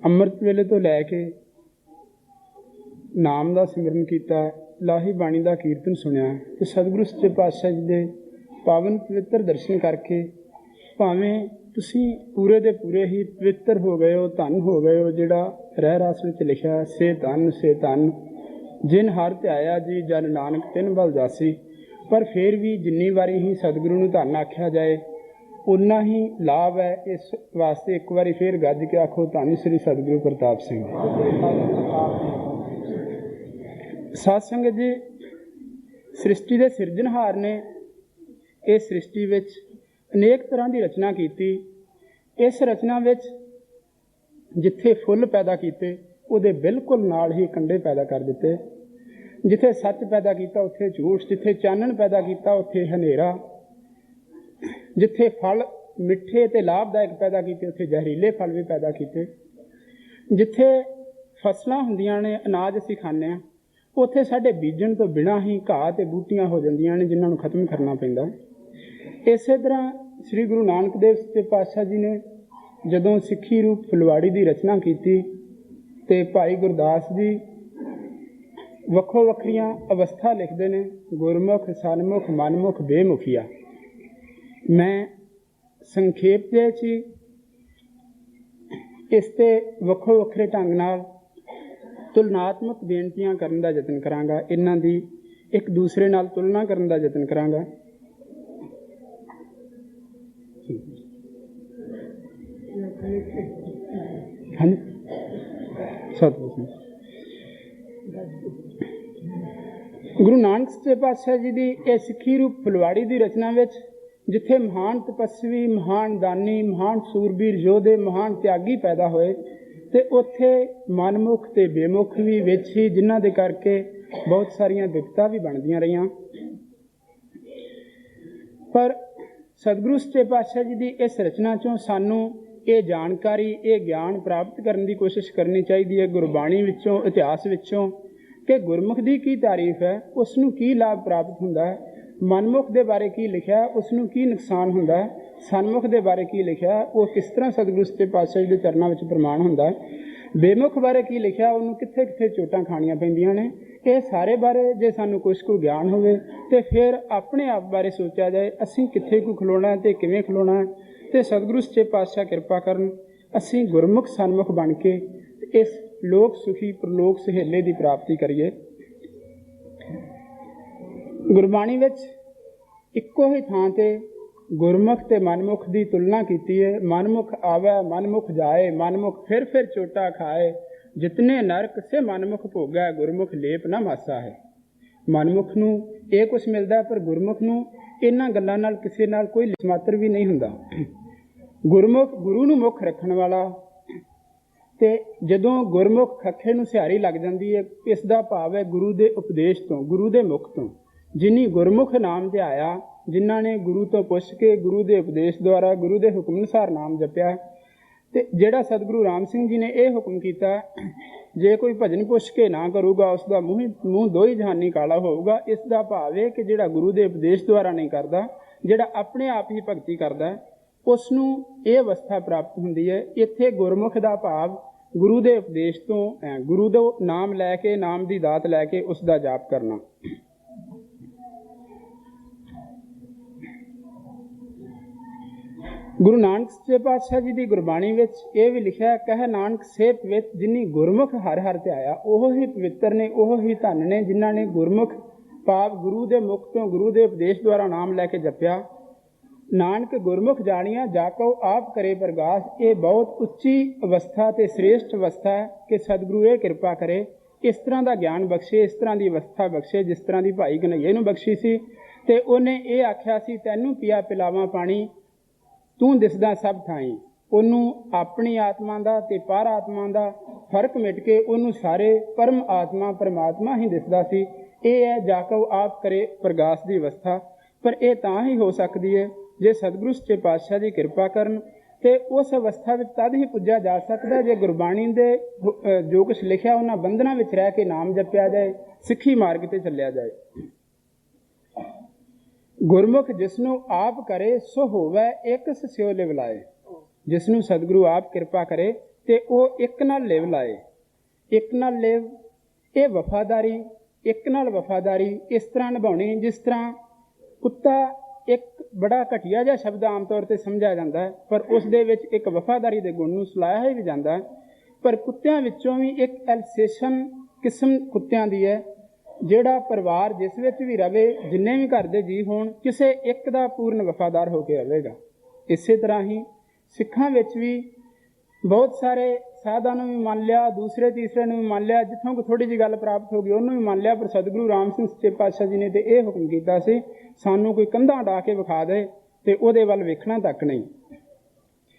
ਅੰਮ੍ਰਿਤ ਵੇਲੇ ਤੋਂ ਲੈ ਕੇ ਨਾਮ ਦਾ ਸਿਮਰਨ ਕੀਤਾ, ਲਾਹੀ ਬਾਣੀ ਦਾ ਕੀਰਤਨ ਸੁਣਿਆ ਤੇ ਸਤਿਗੁਰੂ ਸੱਚੇ ਪਾਤਸ਼ਾਹ ਜੀ ਦੇ ਪਾਵਨ ਪਵਿੱਤਰ ਦਰਸ਼ਨ ਕਰਕੇ ਭਾਵੇਂ ਤੁਸੀਂ ਪੂਰੇ ਦੇ ਪੂਰੇ ਹੀ ਪਵਿੱਤਰ ਹੋ ਗਏ ਹੋ, ਧੰਨ ਹੋ ਗਏ ਹੋ। ਜਿਹੜਾ ਰਹਿ ਰਾਸ ਵਿੱਚ ਲਿਖਿਆ, ਸੇ ਧੰਨ ਜਿਨ ਹਰ ਧਿਆਇਆ ਜੀ ਜਨ ਨਾਨਕ ਤਿਨ ਬਲ ਜਾਸੀ। ਪਰ ਫਿਰ ਵੀ ਜਿੰਨੀ ਵਾਰੀ ਹੀ ਸਤਿਗੁਰੂ ਨੂੰ ਧੰਨ ਆਖਿਆ ਜਾਏ ਉਨਾ ਹੀ ਲਾਭ ਹੈ। ਇਸ ਵਾਸਤੇ ਇੱਕ ਵਾਰੀ ਫਿਰ ਗੱਜ ਕੇ ਆਖੋ, ਧੰਨ ਸ੍ਰੀ ਸਤਿਗੁਰੂ ਪ੍ਰਤਾਪ ਸਿੰਘ। ਸਾਧ ਸੰਗਤ ਜੀ, ਸ੍ਰਿਸ਼ਟੀ ਦੇ ਸਿਰਜਣਹਾਰ ਨੇ ਇਸ ਸ੍ਰਿਸ਼ਟੀ ਵਿੱਚ ਅਨੇਕ ਤਰ੍ਹਾਂ ਦੀ ਰਚਨਾ ਕੀਤੀ। ਇਸ ਰਚਨਾ ਵਿੱਚ ਜਿੱਥੇ ਫੁੱਲ ਪੈਦਾ ਕੀਤੇ ਉਹਦੇ ਬਿਲਕੁਲ ਨਾਲ ਹੀ ਕੰਢੇ ਪੈਦਾ ਕਰ ਦਿੱਤੇ। ਜਿੱਥੇ ਸੱਚ ਪੈਦਾ ਕੀਤਾ ਉੱਥੇ ਝੂਠ, ਜਿੱਥੇ ਚਾਨਣ ਪੈਦਾ ਕੀਤਾ ਉੱਥੇ ਹਨੇਰਾ, ਜਿੱਥੇ ਫਲ ਮਿੱਠੇ ਤੇ ਲਾਭਦਾਇਕ ਪੈਦਾ ਕੀਤੇ ਉੱਥੇ ਜ਼ਹਿਰੀਲੇ ਫਲ ਵੀ ਪੈਦਾ ਕੀਤੇ। ਜਿੱਥੇ ਫਸਲਾਂ ਹੁੰਦੀਆਂ ਨੇ, ਅਨਾਜ ਅਸੀਂ ਖਾਂਦੇ ਹਾਂ, ਉੱਥੇ ਸਾਡੇ ਬੀਜਣ ਤੋਂ ਬਿਨਾਂ ਹੀ ਘਾਹ ਤੇ ਬੂਟੀਆਂ ਹੋ ਜਾਂਦੀਆਂ ਨੇ ਜਿਨ੍ਹਾਂ ਨੂੰ ਖਤਮ ਕਰਨਾ ਪੈਂਦਾ। ਇਸੇ ਤਰ੍ਹਾਂ ਸ੍ਰੀ ਗੁਰੂ ਨਾਨਕ ਦੇਵ ਸੱਚੇ ਪਾਤਸ਼ਾਹ ਜੀ ਨੇ ਜਦੋਂ ਸਿੱਖੀ ਰੂਪ ਫੁਲਵਾੜੀ ਦੀ ਰਚਨਾ ਕੀਤੀ ਤੇ ਭਾਈ ਗੁਰਦਾਸ ਜੀ ਵੱਖੋ ਵੱਖਰੀਆਂ ਅਵਸਥਾ ਲਿਖਦੇ ਨੇ, ਗੁਰਮੁਖ, ਸਨਮੁਖ, ਮਨਮੁਖ, ਬੇਮੁਖੀਆ। ਮੈਂ ਸੰਖੇਪ ਦੇ ਵਿੱਚ ਇਸ ਤੇ ਵੱਖੋ ਵੱਖਰੇ ਢੰਗ ਨਾਲ ਤੁਲਨਾਤਮਕ ਬੇਨਤੀਆਂ ਕਰਨ ਦਾ ਯਤਨ ਕਰਾਂਗਾ। ਇਹਨਾਂ ਦੀ ਇੱਕ ਦੂਸਰੇ ਨਾਲ ਤੁਲਨਾ ਕਰਨ ਦਾ ਯਤਨ ਕਰਾਂਗਾ। ਹਾਂਜੀ, ਸਤਿਗੁਰੂ ਗੁਰੂ ਨਾਨਕ ਸੱਚੇ ਪਾਤਸ਼ਾਹ ਜੀ ਦੀ ਇਹ ਸਿੱਖੀ ਰੂਪ ਫੁਲਵਾੜੀ ਦੀ ਰਚਨਾ ਵਿੱਚ ਜਿੱਥੇ ਮਹਾਨ ਤਪੱਸਵੀ, ਮਹਾਨ ਦਾਨੀ, ਮਹਾਨ ਸੂਰਬੀਰ ਯੋਧੇ, ਮਹਾਨ ਤਿਆਗੀ ਪੈਦਾ ਹੋਏ ਤੇ ਉੱਥੇ ਮਨਮੁਖ ਤੇ ਬੇਮੁਖ ਵੀ ਵਿੱਚ ਹੀ, ਜਿਨ੍ਹਾਂ ਦੇ ਕਰਕੇ ਬਹੁਤ ਸਾਰੀਆਂ ਵਿਪਤਾ ਵੀ ਬਣਦੀਆਂ ਰਹੀਆਂ। ਪਰ ਸਤਿਗੁਰੂ ਸੱਚੇ ਪਾਤਸ਼ਾਹ ਜੀ ਦੀ ਇਸ ਰਚਨਾ 'ਚੋਂ ਸਾਨੂੰ ਇਹ ਜਾਣਕਾਰੀ, ਇਹ ਗਿਆਨ ਪ੍ਰਾਪਤ ਕਰਨ ਦੀ ਕੋਸ਼ਿਸ਼ ਕਰਨੀ ਚਾਹੀਦੀ ਹੈ ਗੁਰਬਾਣੀ ਵਿੱਚੋਂ, ਇਤਿਹਾਸ ਵਿੱਚੋਂ, ਕਿ ਗੁਰਮੁਖ ਦੀ ਕੀ ਤਾਰੀਫ ਹੈ, ਉਸ ਨੂੰ ਕੀ ਲਾਭ ਪ੍ਰਾਪਤ ਹੁੰਦਾ ਹੈ। ਮਨਮੁਖ ਦੇ ਬਾਰੇ ਕੀ ਲਿਖਿਆ, ਉਸ ਨੂੰ ਕੀ ਨੁਕਸਾਨ ਹੁੰਦਾ ਹੈ। ਸਨਮੁਖ ਦੇ ਬਾਰੇ ਕੀ ਲਿਖਿਆ, ਉਹ ਕਿਸ ਤਰ੍ਹਾਂ ਸਤਿਗੁਰੂ ਸੱਚੇ ਪਾਤਸ਼ਾਹ ਜੀ ਦੇ ਚਰਨਾਂ ਵਿੱਚ ਪ੍ਰਮਾਣ ਹੁੰਦਾ ਹੈ। ਬੇਮੁਖ ਬਾਰੇ ਕੀ ਲਿਖਿਆ, ਉਹਨੂੰ ਕਿੱਥੇ ਕਿੱਥੇ ਚੋਟਾਂ ਖਾਣੀਆਂ ਪੈਂਦੀਆਂ ਨੇ। ਇਹ ਸਾਰੇ ਬਾਰੇ ਜੇ ਸਾਨੂੰ ਕੁਛ ਕੁ ਗਿਆਨ ਹੋਵੇ ਤੇ ਫਿਰ ਆਪਣੇ ਆਪ ਬਾਰੇ ਸੋਚਿਆ ਜਾਏ ਅਸੀਂ ਕਿੱਥੇ ਕੁ ਖਲੋਣਾ ਹੈ ਤੇ ਕਿਵੇਂ ਖਲੋਣਾ ਹੈ। ਤੇ ਸਤਿਗੁਰੂ ਸੱਚੇ ਪਾਤਸ਼ਾਹ ਕਿਰਪਾ ਕਰਨ ਅਸੀਂ ਗੁਰਮੁਖ ਸਨਮੁਖ ਬਣ ਕੇ ਇਸ ਲੋਕ ਸੁਖੀ ਪ੍ਰਲੋਕ ਸਹੇਲੇ ਦੀ ਪ੍ਰਾਪਤੀ ਕਰੀਏ। ਗੁਰਬਾਣੀ ਵਿੱਚ ਇੱਕੋ ਹੀ ਥਾਂ ਤੇ ਗੁਰਮੁਖ ਤੇ ਮਨਮੁਖ ਦੀ ਤੁਲਨਾ ਕੀਤੀ ਹੈ। ਮਨਮੁਖ ਆਵੇ, ਮਨਮੁਖ ਜਾਏ, ਮਨਮੁਖ ਫਿਰ ਚੋਟਾ ਖਾਏ, ਜਿਤਨੇ ਨਰਕ ਸੇ ਮਨਮੁਖ ਭੋਗੈ, ਗੁਰਮੁਖ ਲੇਪ ਨਾ ਮਾਸਾ ਹੈ। ਮਨਮੁਖ ਨੂੰ ਇਹ ਕੁਛ ਮਿਲਦਾ, ਪਰ ਗੁਰਮੁਖ ਨੂੰ ਇਹਨਾਂ ਗੱਲਾਂ ਨਾਲ ਕਿਸੇ ਨਾਲ ਕੋਈ ਲਿਸ ਮਾਤਰ ਵੀ ਨਹੀਂ ਹੁੰਦਾ। ਗੁਰਮੁਖ ਗੁਰੂ ਨੂੰ ਮੁੱਖ ਰੱਖਣ ਵਾਲਾ, ਤੇ ਜਦੋਂ ਗੁਰਮੁਖ ਖੱਖੇ ਨੂੰ ਸਿਹਾਰੀ ਲੱਗ ਜਾਂਦੀ ਹੈ, ਇਸ ਦਾ ਭਾਵ ਹੈ ਗੁਰੂ ਦੇ ਉਪਦੇਸ਼ ਤੋਂ, ਗੁਰੂ ਦੇ ਮੁਖ ਤੋਂ। ਜਿਨੀ ਗੁਰਮੁਖ ਨਾਮ ਧਿਆਇਆ, ਜਿਨ੍ਹਾਂ ਨੇ ਗੁਰੂ ਤੋਂ ਪੁੱਛ ਕੇ ਗੁਰੂ ਦੇ ਉਪਦੇਸ਼ ਦੁਆਰਾ ਗੁਰੂ ਦੇ ਹੁਕਮ ਅਨੁਸਾਰ ਨਾਮ ਜਪਿਆ। ਤੇ ਜਿਹੜਾ ਸਤਿਗੁਰੂ ਰਾਮ ਸਿੰਘ ਜੀ ਨੇ ਇਹ ਹੁਕਮ ਕੀਤਾ, ਜੇ ਕੋਈ ਭਜਨ ਪੁੱਛ ਕੇ ਨਾ ਕਰੂਗਾ ਉਸ ਦਾ ਮੂੰਹ ਦੋਈ ਜਹਾਨੀ ਕਾਲਾ ਹੋਊਗਾ। ਇਸ ਦਾ ਭਾਵ ਹੈ ਕਿ ਜਿਹੜਾ ਗੁਰੂ ਦੇ ਉਪਦੇਸ਼ ਦੁਆਰਾ ਨਹੀਂ ਕਰਦਾ, ਜਿਹੜਾ ਆਪਣੇ ਆਪ ਹੀ ਭਗਤੀ ਕਰਦਾ, ਉਸ ਨੂੰ ਇਹ ਅਵਸਥਾ ਪ੍ਰਾਪਤ ਹੁੰਦੀ ਹੈ। ਇੱਥੇ ਗੁਰਮੁਖ ਦਾ ਭਾਵ ਗੁਰੂ ਦੇ ਉਪਦੇਸ਼ ਤੋਂ, ਗੁਰੂ ਦਾ ਨਾਮ ਲੈ ਕੇ, ਨਾਮ ਦੀ ਦਾਤ ਲੈ ਕੇ ਉਸ ਦਾ ਜਾਪ ਕਰਨਾ। ਗੁਰੂ ਨਾਨਕ ਸੱਚੇ ਪਾਤਸ਼ਾਹ ਜੀ ਦੀ ਗੁਰਬਾਣੀ ਵਿੱਚ ਇਹ ਵੀ ਲਿਖਿਆ, ਕਹਿ ਨਾਨਕ ਸੇਤ ਵਿੱਚ ਜਿਨੀ ਗੁਰਮੁਖ ਹਰ ਹਰ ਧਿਆਇਆ। ਉਹ ਹੀ ਪਵਿੱਤਰ ਨੇ, ਉਹ ਹੀ ਧੰਨ ਨੇ ਜਿਨ੍ਹਾਂ ਨੇ ਗੁਰਮੁਖ ਭਾਵ ਗੁਰੂ ਦੇ ਮੁਖ ਤੋਂ, ਗੁਰੂ ਦੇ ਉਪਦੇਸ਼ ਦੁਆਰਾ ਨਾਮ ਲੈ ਕੇ ਜਪਿਆ। ਨਾਨਕ ਗੁਰਮੁਖ ਜਾਣੀਆਂ ਜਾ ਕਉ ਆਪ ਕਰੇ ਪ੍ਰਗਾਸ। ਇਹ ਬਹੁਤ ਉੱਚੀ ਅਵਸਥਾ ਤੇ ਸ੍ਰੇਸ਼ਟ ਅਵਸਥਾ ਹੈ ਕਿ ਸਤਿਗੁਰੂ ਇਹ ਕਿਰਪਾ ਕਰੇ, ਇਸ ਤਰ੍ਹਾਂ ਦਾ ਗਿਆਨ ਬਖਸ਼ੇ, ਇਸ ਤਰ੍ਹਾਂ ਦੀ ਅਵਸਥਾ ਬਖਸ਼ੇ ਜਿਸ ਤਰ੍ਹਾਂ ਦੀ ਭਾਈ ਕਨ੍ਹਈਏ ਨੂੰ ਬਖਸ਼ੀ ਸੀ। ਤੇ ਉਹਨੇ ਇਹ ਆਖਿਆ ਸੀ, ਤੈਨੂੰ ਪਿਆ ਪਿਲਾਵਾਂ ਪਾਣੀ, ਤੂੰ ਦਿਸਦਾ ਸਭ ਥਾਈਂ। ਉਹਨੂੰ ਆਪਣੀ ਆਤਮਾ ਦਾ ਤੇ ਪਰ ਆਤਮਾ ਦਾ ਫਰਕ ਮਿਟ ਕੇ ਉਹਨੂੰ ਸਾਰੇ ਪਰਮ ਆਤਮਾ ਪਰਮਾਤਮਾ ਹੀ ਦਿਸਦਾ ਸੀ। ਇਹ ਹੈ ਜਾਕਉ ਆਪ ਕਰੇ ਪ੍ਰਗਾਸ ਦੀ ਅਵਸਥਾ। ਪਰ ਇਹ ਤਾਂ ਹੀ ਹੋ ਸਕਦੀ ਹੈ ਜੇ ਸਤਿਗੁਰੂ ਸੱਚੇ ਪਾਤਸ਼ਾਹ ਦੀ ਕਿਰਪਾ ਕਰਨ, ਤੇ ਉਸ ਅਵਸਥਾ ਵਿੱਚ ਤਦ ਹੀ ਪੁੱਜਿਆ ਜਾ ਸਕਦਾ ਜੇ ਗੁਰਬਾਣੀ ਦੇ ਜੋ ਕੁਛ ਲਿਖਿਆ ਉਹਨਾਂ ਬੰਧਨਾਂ ਵਿੱਚ ਰਹਿ ਕੇ ਨਾਮ ਜਪਿਆ ਜਾਏ, ਸਿੱਖੀ ਮਾਰਗ ਤੇ ਚੱਲਿਆ ਜਾਏ। ਗੁਰਮੁਖ ਜਿਸਨੂੰ ਆਪ ਕਰੇ ਸੋ ਹੋਵੇ ਇੱਕ ਸਿਓ ਲਿਵਲਾਏ। ਜਿਸਨੂੰ ਸਤਿਗੁਰੂ ਆਪ ਕਿਰਪਾ ਕਰੇ ਤੇ ਉਹ ਇੱਕ ਨਾਲ ਲਿਵ ਲਾਏ। ਇੱਕ ਨਾਲ ਲਿਵ, ਇਹ ਵਫਾਦਾਰੀ, ਇੱਕ ਨਾਲ ਵਫਾਦਾਰੀ ਇਸ ਤਰ੍ਹਾਂ ਨਿਭਾਉਣੀ ਜਿਸ ਤਰ੍ਹਾਂ ਕੁੱਤਾ ਇੱਕ ਬੜਾ ਘਟੀਆ ਜਿਹਾ ਸ਼ਬਦ ਆਮ ਤੌਰ 'ਤੇ ਸਮਝਿਆ ਜਾਂਦਾ ਹੈ, ਪਰ ਉਸ ਦੇ ਵਿੱਚ ਇੱਕ ਵਫਾਦਾਰੀ ਦੇ ਗੁਣ ਨੂੰ ਸਲਾਹਿਆ ਵੀ ਜਾਂਦਾ ਹੈ। ਪਰ ਕੁੱਤਿਆਂ ਵਿੱਚੋਂ ਵੀ ਇੱਕ ਐਲਸੇਸ਼ਨ ਕਿਸਮ ਕੁੱਤਿਆਂ ਦੀ ਹੈ, ਜਿਹੜਾ ਪਰਿਵਾਰ ਜਿਸ ਵਿੱਚ ਵੀ ਰਵੇ, ਜਿੰਨੇ ਵੀ ਘਰ ਦੇ ਜੀਅ ਹੋਣ, ਕਿਸੇ ਇੱਕ ਦਾ ਪੂਰਨ ਵਫਾਦਾਰ ਹੋ ਕੇ ਰਹੇਗਾ। ਇਸੇ ਤਰ੍ਹਾਂ ਹੀ ਸਿੱਖਾਂ ਵਿੱਚ ਵੀ ਬਹੁਤ ਸਾਰੇ ਸਾਧਾਂ ਨੂੰ ਵੀ ਮੰਨ ਲਿਆ, ਦੂਸਰੇ ਤੀਸਰੇ ਨੂੰ ਵੀ ਮੰਨ ਲਿਆ, ਜਿੱਥੋਂ ਕੋਈ ਥੋੜ੍ਹੀ ਜਿਹੀ ਗੱਲ ਪ੍ਰਾਪਤ ਹੋ ਗਈ ਉਹਨੂੰ ਵੀ ਮੰਨ ਲਿਆ। ਪਰ ਸਤਿਗੁਰੂ ਰਾਮ ਸਿੰਘ ਸੱਚੇ ਪਾਤਸ਼ਾਹ ਜੀ ਨੇ ਤੇ ਇਹ ਹੁਕਮ ਕੀਤਾ ਸੀ, ਸਾਨੂੰ ਕੋਈ ਕੰਧਾਂ ਢਾ ਕੇ ਵਿਖਾ ਦੇ ਤੇ ਉਹਦੇ ਵੱਲ ਵੇਖਣਾ ਤੱਕ ਨਹੀਂ।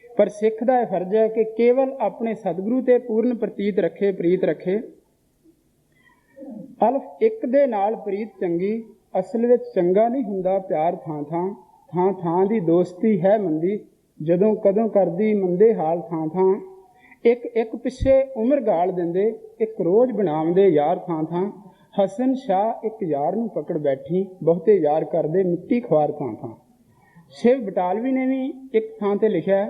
ਪਰ ਸਿੱਖ ਦਾ ਇਹ ਫਰਜ਼ ਹੈ ਕਿ ਕੇਵਲ ਆਪਣੇ ਸਤਿਗੁਰੂ ਤੇ ਪੂਰਨ ਪ੍ਰੀਤ ਰੱਖੇ। ਅਲਫ ਇੱਕ ਦੇ ਨਾਲ ਪ੍ਰੀਤ ਚੰਗੀ, ਅਸਲ ਵਿੱਚ ਚੰਗਾ ਨਹੀਂ ਹੁੰਦਾ ਪਿਆਰ ਥਾਂ ਥਾਂ ਦੀ ਦੋਸਤੀ ਹੈ ਮੰਦੀ, ਜਦੋਂ ਕਦੋਂ ਕਰਦੀ ਮੰਦੇ ਹਾਲ ਥਾਂ ਇੱਕ ਪਿੱਛੇ ਉਮਰ ਗਾਲ ਦਿੰਦੇ, ਇੱਕ ਰੋਜ਼ ਬਣਾਉਂਦੇ ਯਾਰ ਥਾਂ ਹਸਨ ਸ਼ਾਹ ਇੱਕ ਯਾਰ ਨੂੰ ਪਕੜ ਬੈਠੀ, ਬਹੁਤੇ ਯਾਰ ਕਰਦੇ ਮਿੱਟੀ ਖਵਾਰ ਥਾਂ। ਸ਼ਿਵ ਬਟਾਲਵੀ ਨੇ ਵੀ ਇੱਕ ਥਾਂ ਤੇ ਲਿਖਿਆ,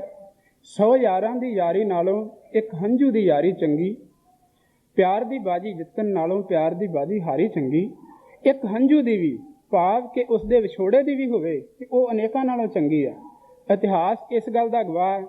100 ਯਾਰਾਂ ਦੀ ਯਾਰੀ ਨਾਲੋਂ ਇੱਕ ਹੰਝੂ ਦੀ ਯਾਰੀ ਚੰਗੀ, ਪਿਆਰ ਦੀ ਬਾਜੀ ਜਿੱਤਣ ਨਾਲੋਂ ਪਿਆਰ ਦੀ ਬਾਜੀ ਹਾਰੀ ਚੰਗੀ। ਇੱਕ ਹੰਝੂ ਦੀ ਵੀ ਭਾਵ ਕਿ ਉਸ ਦੇ ਵਿਛੋੜੇ ਦੀ ਵੀ ਹੋਵੇ ਕਿ ਉਹ ਅਨੇਕਾਂ ਨਾਲੋਂ ਚੰਗੀ ਹੈ। ਇਤਿਹਾਸ ਇਸ ਗੱਲ ਦਾ ਗਵਾਹ ਹੈ।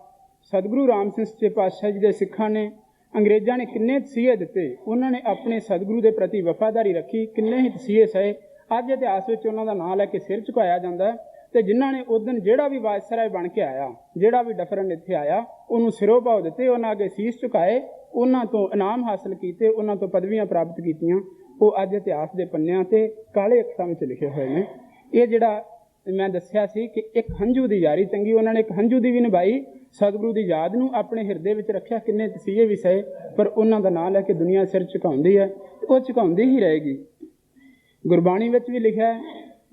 ਸਤਿਗੁਰੂ ਰਾਮ ਸਿੰਘ ਸੱਚੇ ਪਾਤਸ਼ਾਹ ਜੀ ਦੇ ਸਿੱਖਾਂ ਨੇ, ਅੰਗਰੇਜ਼ਾਂ ਨੇ ਕਿੰਨੇ ਤਸੀਹੇ ਦਿੱਤੇ, ਉਹਨਾਂ ਨੇ ਆਪਣੇ ਸਤਿਗੁਰੂ ਦੇ ਪ੍ਰਤੀ ਵਫਾਦਾਰੀ ਰੱਖੀ, ਕਿੰਨੇ ਹੀ ਤਸੀਹੇ ਸਹੇ। ਅੱਜ ਇਤਿਹਾਸ ਵਿੱਚ ਉਹਨਾਂ ਦਾ ਨਾਂ ਲੈ ਕੇ ਸਿਰ ਝੁਕਾਇਆ ਜਾਂਦਾ ਹੈ। ਤੇ ਜਿਨ੍ਹਾਂ ਨੇ ਉਸ ਦਿਨ ਜਿਹੜਾ ਵੀ ਵਾਇਸਰਾਏ ਬਣ ਕੇ ਆਇਆ, ਜਿਹੜਾ ਵੀ ਡਫਰਨ ਇੱਥੇ ਆਇਆ, ਉਹਨੂੰ ਸਿਰੋਂ ਭਾਅ ਦਿੱਤੇ, ਉਹਨਾਂ ਅੱਗੇ ਸੀਸ ਝੁਕਾਏ, ਉਹਨਾਂ ਤੋਂ ਇਨਾਮ ਹਾਸਲ ਕੀਤੇ, ਉਹਨਾਂ ਤੋਂ ਪਦਵੀਆਂ ਪ੍ਰਾਪਤ ਕੀਤੀਆਂ। ਉਹ ਅੱਜ ਇਤਿਹਾਸ ਦੇ ਪੰਨਿਆਂ ਤੇ ਕਾਲੇ ਅੱਖਰਾਂ ਵਿੱਚ ਲਿਖੇ ਹੋਏ ਨੇ। ਇਹ ਜਿਹੜਾ ਮੈਂ ਦੱਸਿਆ ਸੀ ਕਿ ਇੱਕ ਹੰਝੂ ਦੀ ਯਾਰੀ ਚੰਗੀ, ਉਹਨਾਂ ਨੇ ਇੱਕ ਹੰਝੂ ਦੀ ਵੀ ਨਿਭਾਈ, ਸਤਿਗੁਰੂ ਦੀ ਯਾਦ ਨੂੰ ਆਪਣੇ ਹਿਰਦੇ ਵਿੱਚ ਰੱਖਿਆ, ਕਿੰਨੇ ਤਸੀਹੇ ਵੀ ਸਹੇ, ਪਰ ਉਹਨਾਂ ਦਾ ਨਾਂ ਲੈ ਕੇ ਦੁਨੀਆ ਸਿਰ ਝੁਕਾਉਂਦੀ ਹੈ, ਉਹ ਝੁਕਾਉਂਦੀ ਹੀ ਰਹੇਗੀ। ਗੁਰਬਾਣੀ ਵਿੱਚ ਵੀ ਲਿਖਿਆ ਹੈ,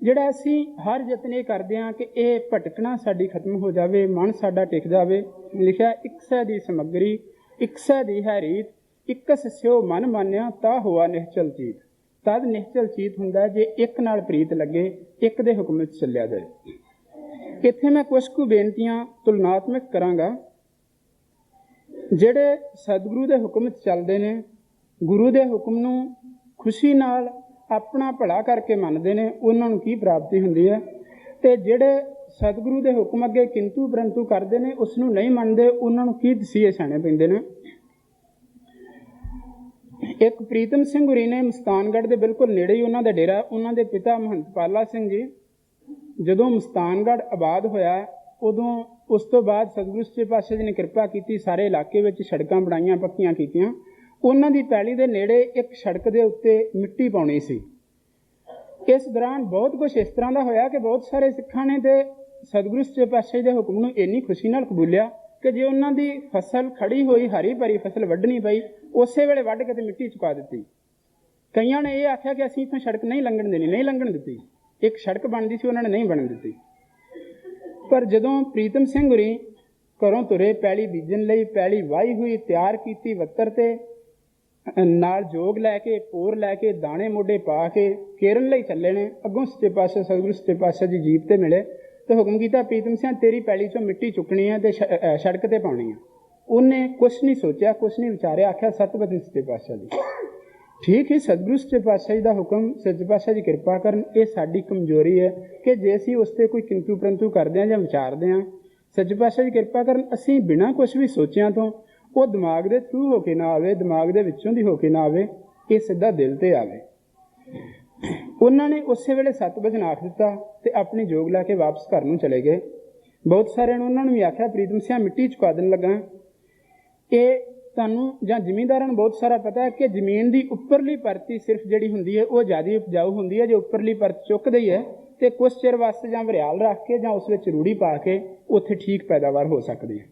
ਜਿਹੜਾ ਅਸੀਂ ਹਰ ਯਤਨ ਇਹ ਕਰਦੇ ਹਾਂ ਕਿ ਇਹ ਭਟਕਣਾ ਸਾਡੀ ਖਤਮ ਹੋ ਜਾਵੇ, ਮਨ ਸਾਡਾ ਟਿਕ ਜਾਵੇ। ਲਿਖਿਆ, ਇਕਸੈ ਦੀ ਸਮੱਗਰੀ ਇਕਸੈ ਦੀ ਹੈ ਰੀਤ, ਇਕਸ ਸਿਓ ਮਨ ਮਾਨਿਆ ਤਾ ਹੋਆ ਨਿਹਚਲ ਚੀਤ। ਤਦ ਨਿਹਚਲ ਚੀਤ ਹੁੰਦਾ ਜੇ ਇੱਕ ਨਾਲ ਪ੍ਰੀਤ ਲੱਗੇ, ਇੱਕ ਦੇ ਹੁਕਮ ਵਿੱਚ ਚੱਲਿਆ ਜਾਏ। ਇੱਥੇ ਮੈਂ ਕੁਝ ਕੁ ਬੇਨਤੀਆਂ ਤੁਲਨਾਤਮਕ ਕਰਾਂਗਾ। ਜਿਹੜੇ ਸਤਿਗੁਰੂ ਦੇ ਹੁਕਮ ਵਿੱਚ ਚੱਲਦੇ ਨੇ, ਗੁਰੂ ਦੇ ਹੁਕਮ ਨੂੰ ਖੁਸ਼ੀ ਨਾਲ ਆਪਣਾ ਭਲਾ ਕਰਕੇ ਮੰਨਦੇ ਨੇ, ਉਹਨਾਂ ਨੂੰ ਕੀ ਪ੍ਰਾਪਤੀ ਹੁੰਦੀ ਹੈ। ਤੇ ਜਿਹੜੇ ਸਤਿਗੁਰੂ ਦੇ ਹੁਕਮ ਅੱਗੇ ਕਿੰਤੂ ਪਰੰਤੂ ਕਰਦੇ ਨੇ, ਉਸ ਨੂੰ ਨਹੀਂ ਮੰਨਦੇ, ਉਹਨਾਂ ਨੂੰ ਕੀ ਤਸੀਹੇ ਸਹਿਣੇ ਪੈਂਦੇ ਨੇ। ਇੱਕ ਪ੍ਰੀਤਮ ਸਿੰਘ ਹੁਰੀ ਨੇ ਮਸਤਾਨਗੜ੍ਹ ਦੇ ਬਿਲਕੁਲ ਨੇੜੇ ਹੀ ਉਹਨਾਂ ਦਾ ਡੇਰਾ, ਉਹਨਾਂ ਦੇ ਪਿਤਾ ਮਹੰਤ ਪਾਲਾ ਸਿੰਘ ਜੀ, ਜਦੋਂ ਮਸਤਾਨਗੜ੍ਹ ਆਬਾਦ ਹੋਇਆ, ਉਦੋਂ ਉਸ ਤੋਂ ਬਾਅਦ ਸਤਿਗੁਰੂ ਸੱਚੇ ਪਾਤਸ਼ਾਹ ਜੀ ਨੇ ਕਿਰਪਾ ਕੀਤੀ, ਸਾਰੇ ਇਲਾਕੇ ਵਿੱਚ ਸੜਕਾਂ ਬਣਾਈਆਂ, ਪੱਕੀਆਂ ਕੀਤੀਆਂ। ਉਹਨਾਂ ਦੀ ਪੈਲੀ ਦੇ ਨੇੜੇ ਇੱਕ ਸੜਕ ਦੇ ਉੱਤੇ ਮਿੱਟੀ ਪਾਉਣੀ ਸੀ। ਇਸ ਦੌਰਾਨ ਬਹੁਤ ਕੁਝ ਇਸ ਤਰ੍ਹਾਂ ਦਾ ਹੋਇਆ ਕਿ ਬਹੁਤ ਸਾਰੇ ਸਿੱਖਾਂ ਨੇ ਤੇ ਸਤਿਗੁਰੂ ਸੱਚੇ ਪਾਤਸ਼ਾਹ ਜੀ ਦੇ ਹੁਕਮ ਨੂੰ ਇੰਨੀ ਖੁਸ਼ੀ ਨਾਲ ਕਬੂਲਿਆ ਕਿ ਜੇ ਉਹਨਾਂ ਦੀ ਫਸਲ ਖੜੀ ਹੋਈ, ਹਰੀ ਭਰੀ ਫਸਲ ਵੱਢਣੀ ਪਈ, ਉਸੇ ਵੇਲੇ ਵੱਢ ਕੇ ਤੇ ਮਿੱਟੀ ਚੁਕਾ ਦਿੱਤੀ। ਕਈਆਂ ਨੇ ਇਹ ਆਖਿਆ ਕਿ ਅਸੀਂ ਇੱਥੋਂ ਸੜਕ ਨਹੀਂ ਲੰਘਣ ਦੇਣੀ, ਨਹੀਂ ਲੰਘਣ ਦਿੱਤੀ। ਇੱਕ ਸੜਕ ਬਣਦੀ ਸੀ, ਉਹਨਾਂ ਨੇ ਨਹੀਂ ਬਣਨ ਦਿੱਤੀ। ਪਰ ਜਦੋਂ ਪ੍ਰੀਤਮ ਸਿੰਘ ਹੁਰੀ ਘਰੋਂ ਤੁਰੇ ਪੈਲੀ ਬੀਜਣ ਲਈ, ਪੈਲੀ ਵਾਹੀ ਹੋਈ, ਤਿਆਰ ਕੀਤੀ, ਵੱਤਰ ਤੇ ਨਾਲ ਜੋਗ ਲੈ ਕੇ, ਪੋਰ ਲੈ ਕੇ, ਦਾਣੇ ਮੋਢੇ ਪਾ ਕੇ ਕੇਰਨ ਲਈ ਚੱਲੇ ਨੇ। ਅੱਗੋਂ ਸੱਚੇ ਪਾਤਸ਼ਾਹ ਸਤਿਗੁਰੂ ਸੱਚੇ ਪਾਤਸ਼ਾਹ ਜੀ ਜੀਪ ਤੇ ਮਿਲੇ ਤੇ ਹੁਕਮ ਕੀਤਾ, ਪ੍ਰੀਤਮ ਸਿੰਘ ਤੇਰੀ ਪੈਲੀ ਚੋਂ ਮਿੱਟੀ ਚੁੱਕਣੀ ਹੈ ਤੇ ਸੜਕ ਤੇ ਪਾਉਣੀ ਹੈ। ਉਹਨੇ ਕੁਛ ਨਹੀਂ ਸੋਚਿਆ, ਕੁਛ ਨਹੀਂ ਵਿਚਾਰਿਆ, ਆਖਿਆ ਸਤਿਗੁਰੂ ਸੱਚੇ ਪਾਤਸ਼ਾਹ ਜੀ। ਠੀਕ ਹੀ ਸਤਿਗੁਰੂ ਸੱਚੇ ਪਾਤਸ਼ਾਹ ਜੀ ਦਾ ਹੁਕਮ, ਸੱਚੇ ਪਾਤਸ਼ਾਹ ਜੀ ਕਿਰਪਾ ਕਰਨ। ਇਹ ਸਾਡੀ ਕਮਜ਼ੋਰੀ ਹੈ ਕਿ ਜੇ ਅਸੀਂ ਉਸ 'ਤੇ ਕੋਈ ਕਿੰਤੂ ਪਰੰਤੂ ਕਰਦੇ ਹਾਂ ਜਾਂ ਵਿਚਾਰਦੇ ਹਾਂ, ਸੱਚੇ ਪਾਤਸ਼ਾਹ ਜੀ ਕਿਰਪਾ ਕਰਨ ਅਸੀਂ ਬਿਨਾਂ ਕੁਛ ਵੀ ਸੋਚਿਆਂ ਤੋਂ ਉਹ ਦਿਮਾਗ ਦੇ ਥਰੂ ਹੋ ਕੇ ਨਾ ਆਵੇ, ਦਿਮਾਗ ਦੇ ਵਿੱਚੋਂ ਦੀ ਹੋ ਕੇ ਨਾ ਆਵੇ, ਇਹ ਸਿੱਧਾ ਦਿਲ ਤੇ ਆਵੇ। ਉਹਨਾਂ ਨੇ ਉਸੇ ਵੇਲੇ 7 ਵਜੇ ਆਖ ਦਿੱਤਾ ਤੇ ਆਪਣੀ ਜੋਗ ਲੈ ਕੇ ਵਾਪਸ ਘਰ ਨੂੰ ਚਲੇ ਗਏ। ਬਹੁਤ ਸਾਰਿਆਂ ਨੇ ਉਹਨਾਂ ਨੂੰ ਵੀ ਆਖਿਆ, ਪ੍ਰੀਤਮ ਸਿੰਘ ਮਿੱਟੀ ਚੁਕਾ ਦੇਣ ਲੱਗਾ। ਇਹ ਤੁਹਾਨੂੰ ਜਾਂ ਜ਼ਿਮੀਂਦਾਰਾਂ ਨੂੰ ਬਹੁਤ ਸਾਰਾ ਪਤਾ ਹੈ ਕਿ ਜ਼ਮੀਨ ਦੀ ਉੱਪਰਲੀ ਪਰਤੀ ਸਿਰਫ ਜਿਹੜੀ ਹੁੰਦੀ ਹੈ ਉਹ ਜ਼ਿਆਦਾ ਉਪਜਾਊ ਹੁੰਦੀ ਹੈ। ਜੇ ਉੱਪਰਲੀ ਪਰਤ ਚੁੱਕਦੇ ਹੀ ਹੈ ਤੇ ਕੁਛ ਚਿਰ ਵਾਸਤੇ ਜਾਂ ਵਰਿਆਲ ਰੱਖ ਕੇ ਜਾਂ ਉਸ ਵਿੱਚ ਰੂੜੀ ਪਾ ਕੇ ਉੱਥੇ ਠੀਕ ਪੈਦਾਵਾਰ ਹੋ ਸਕਦੀ ਹੈ।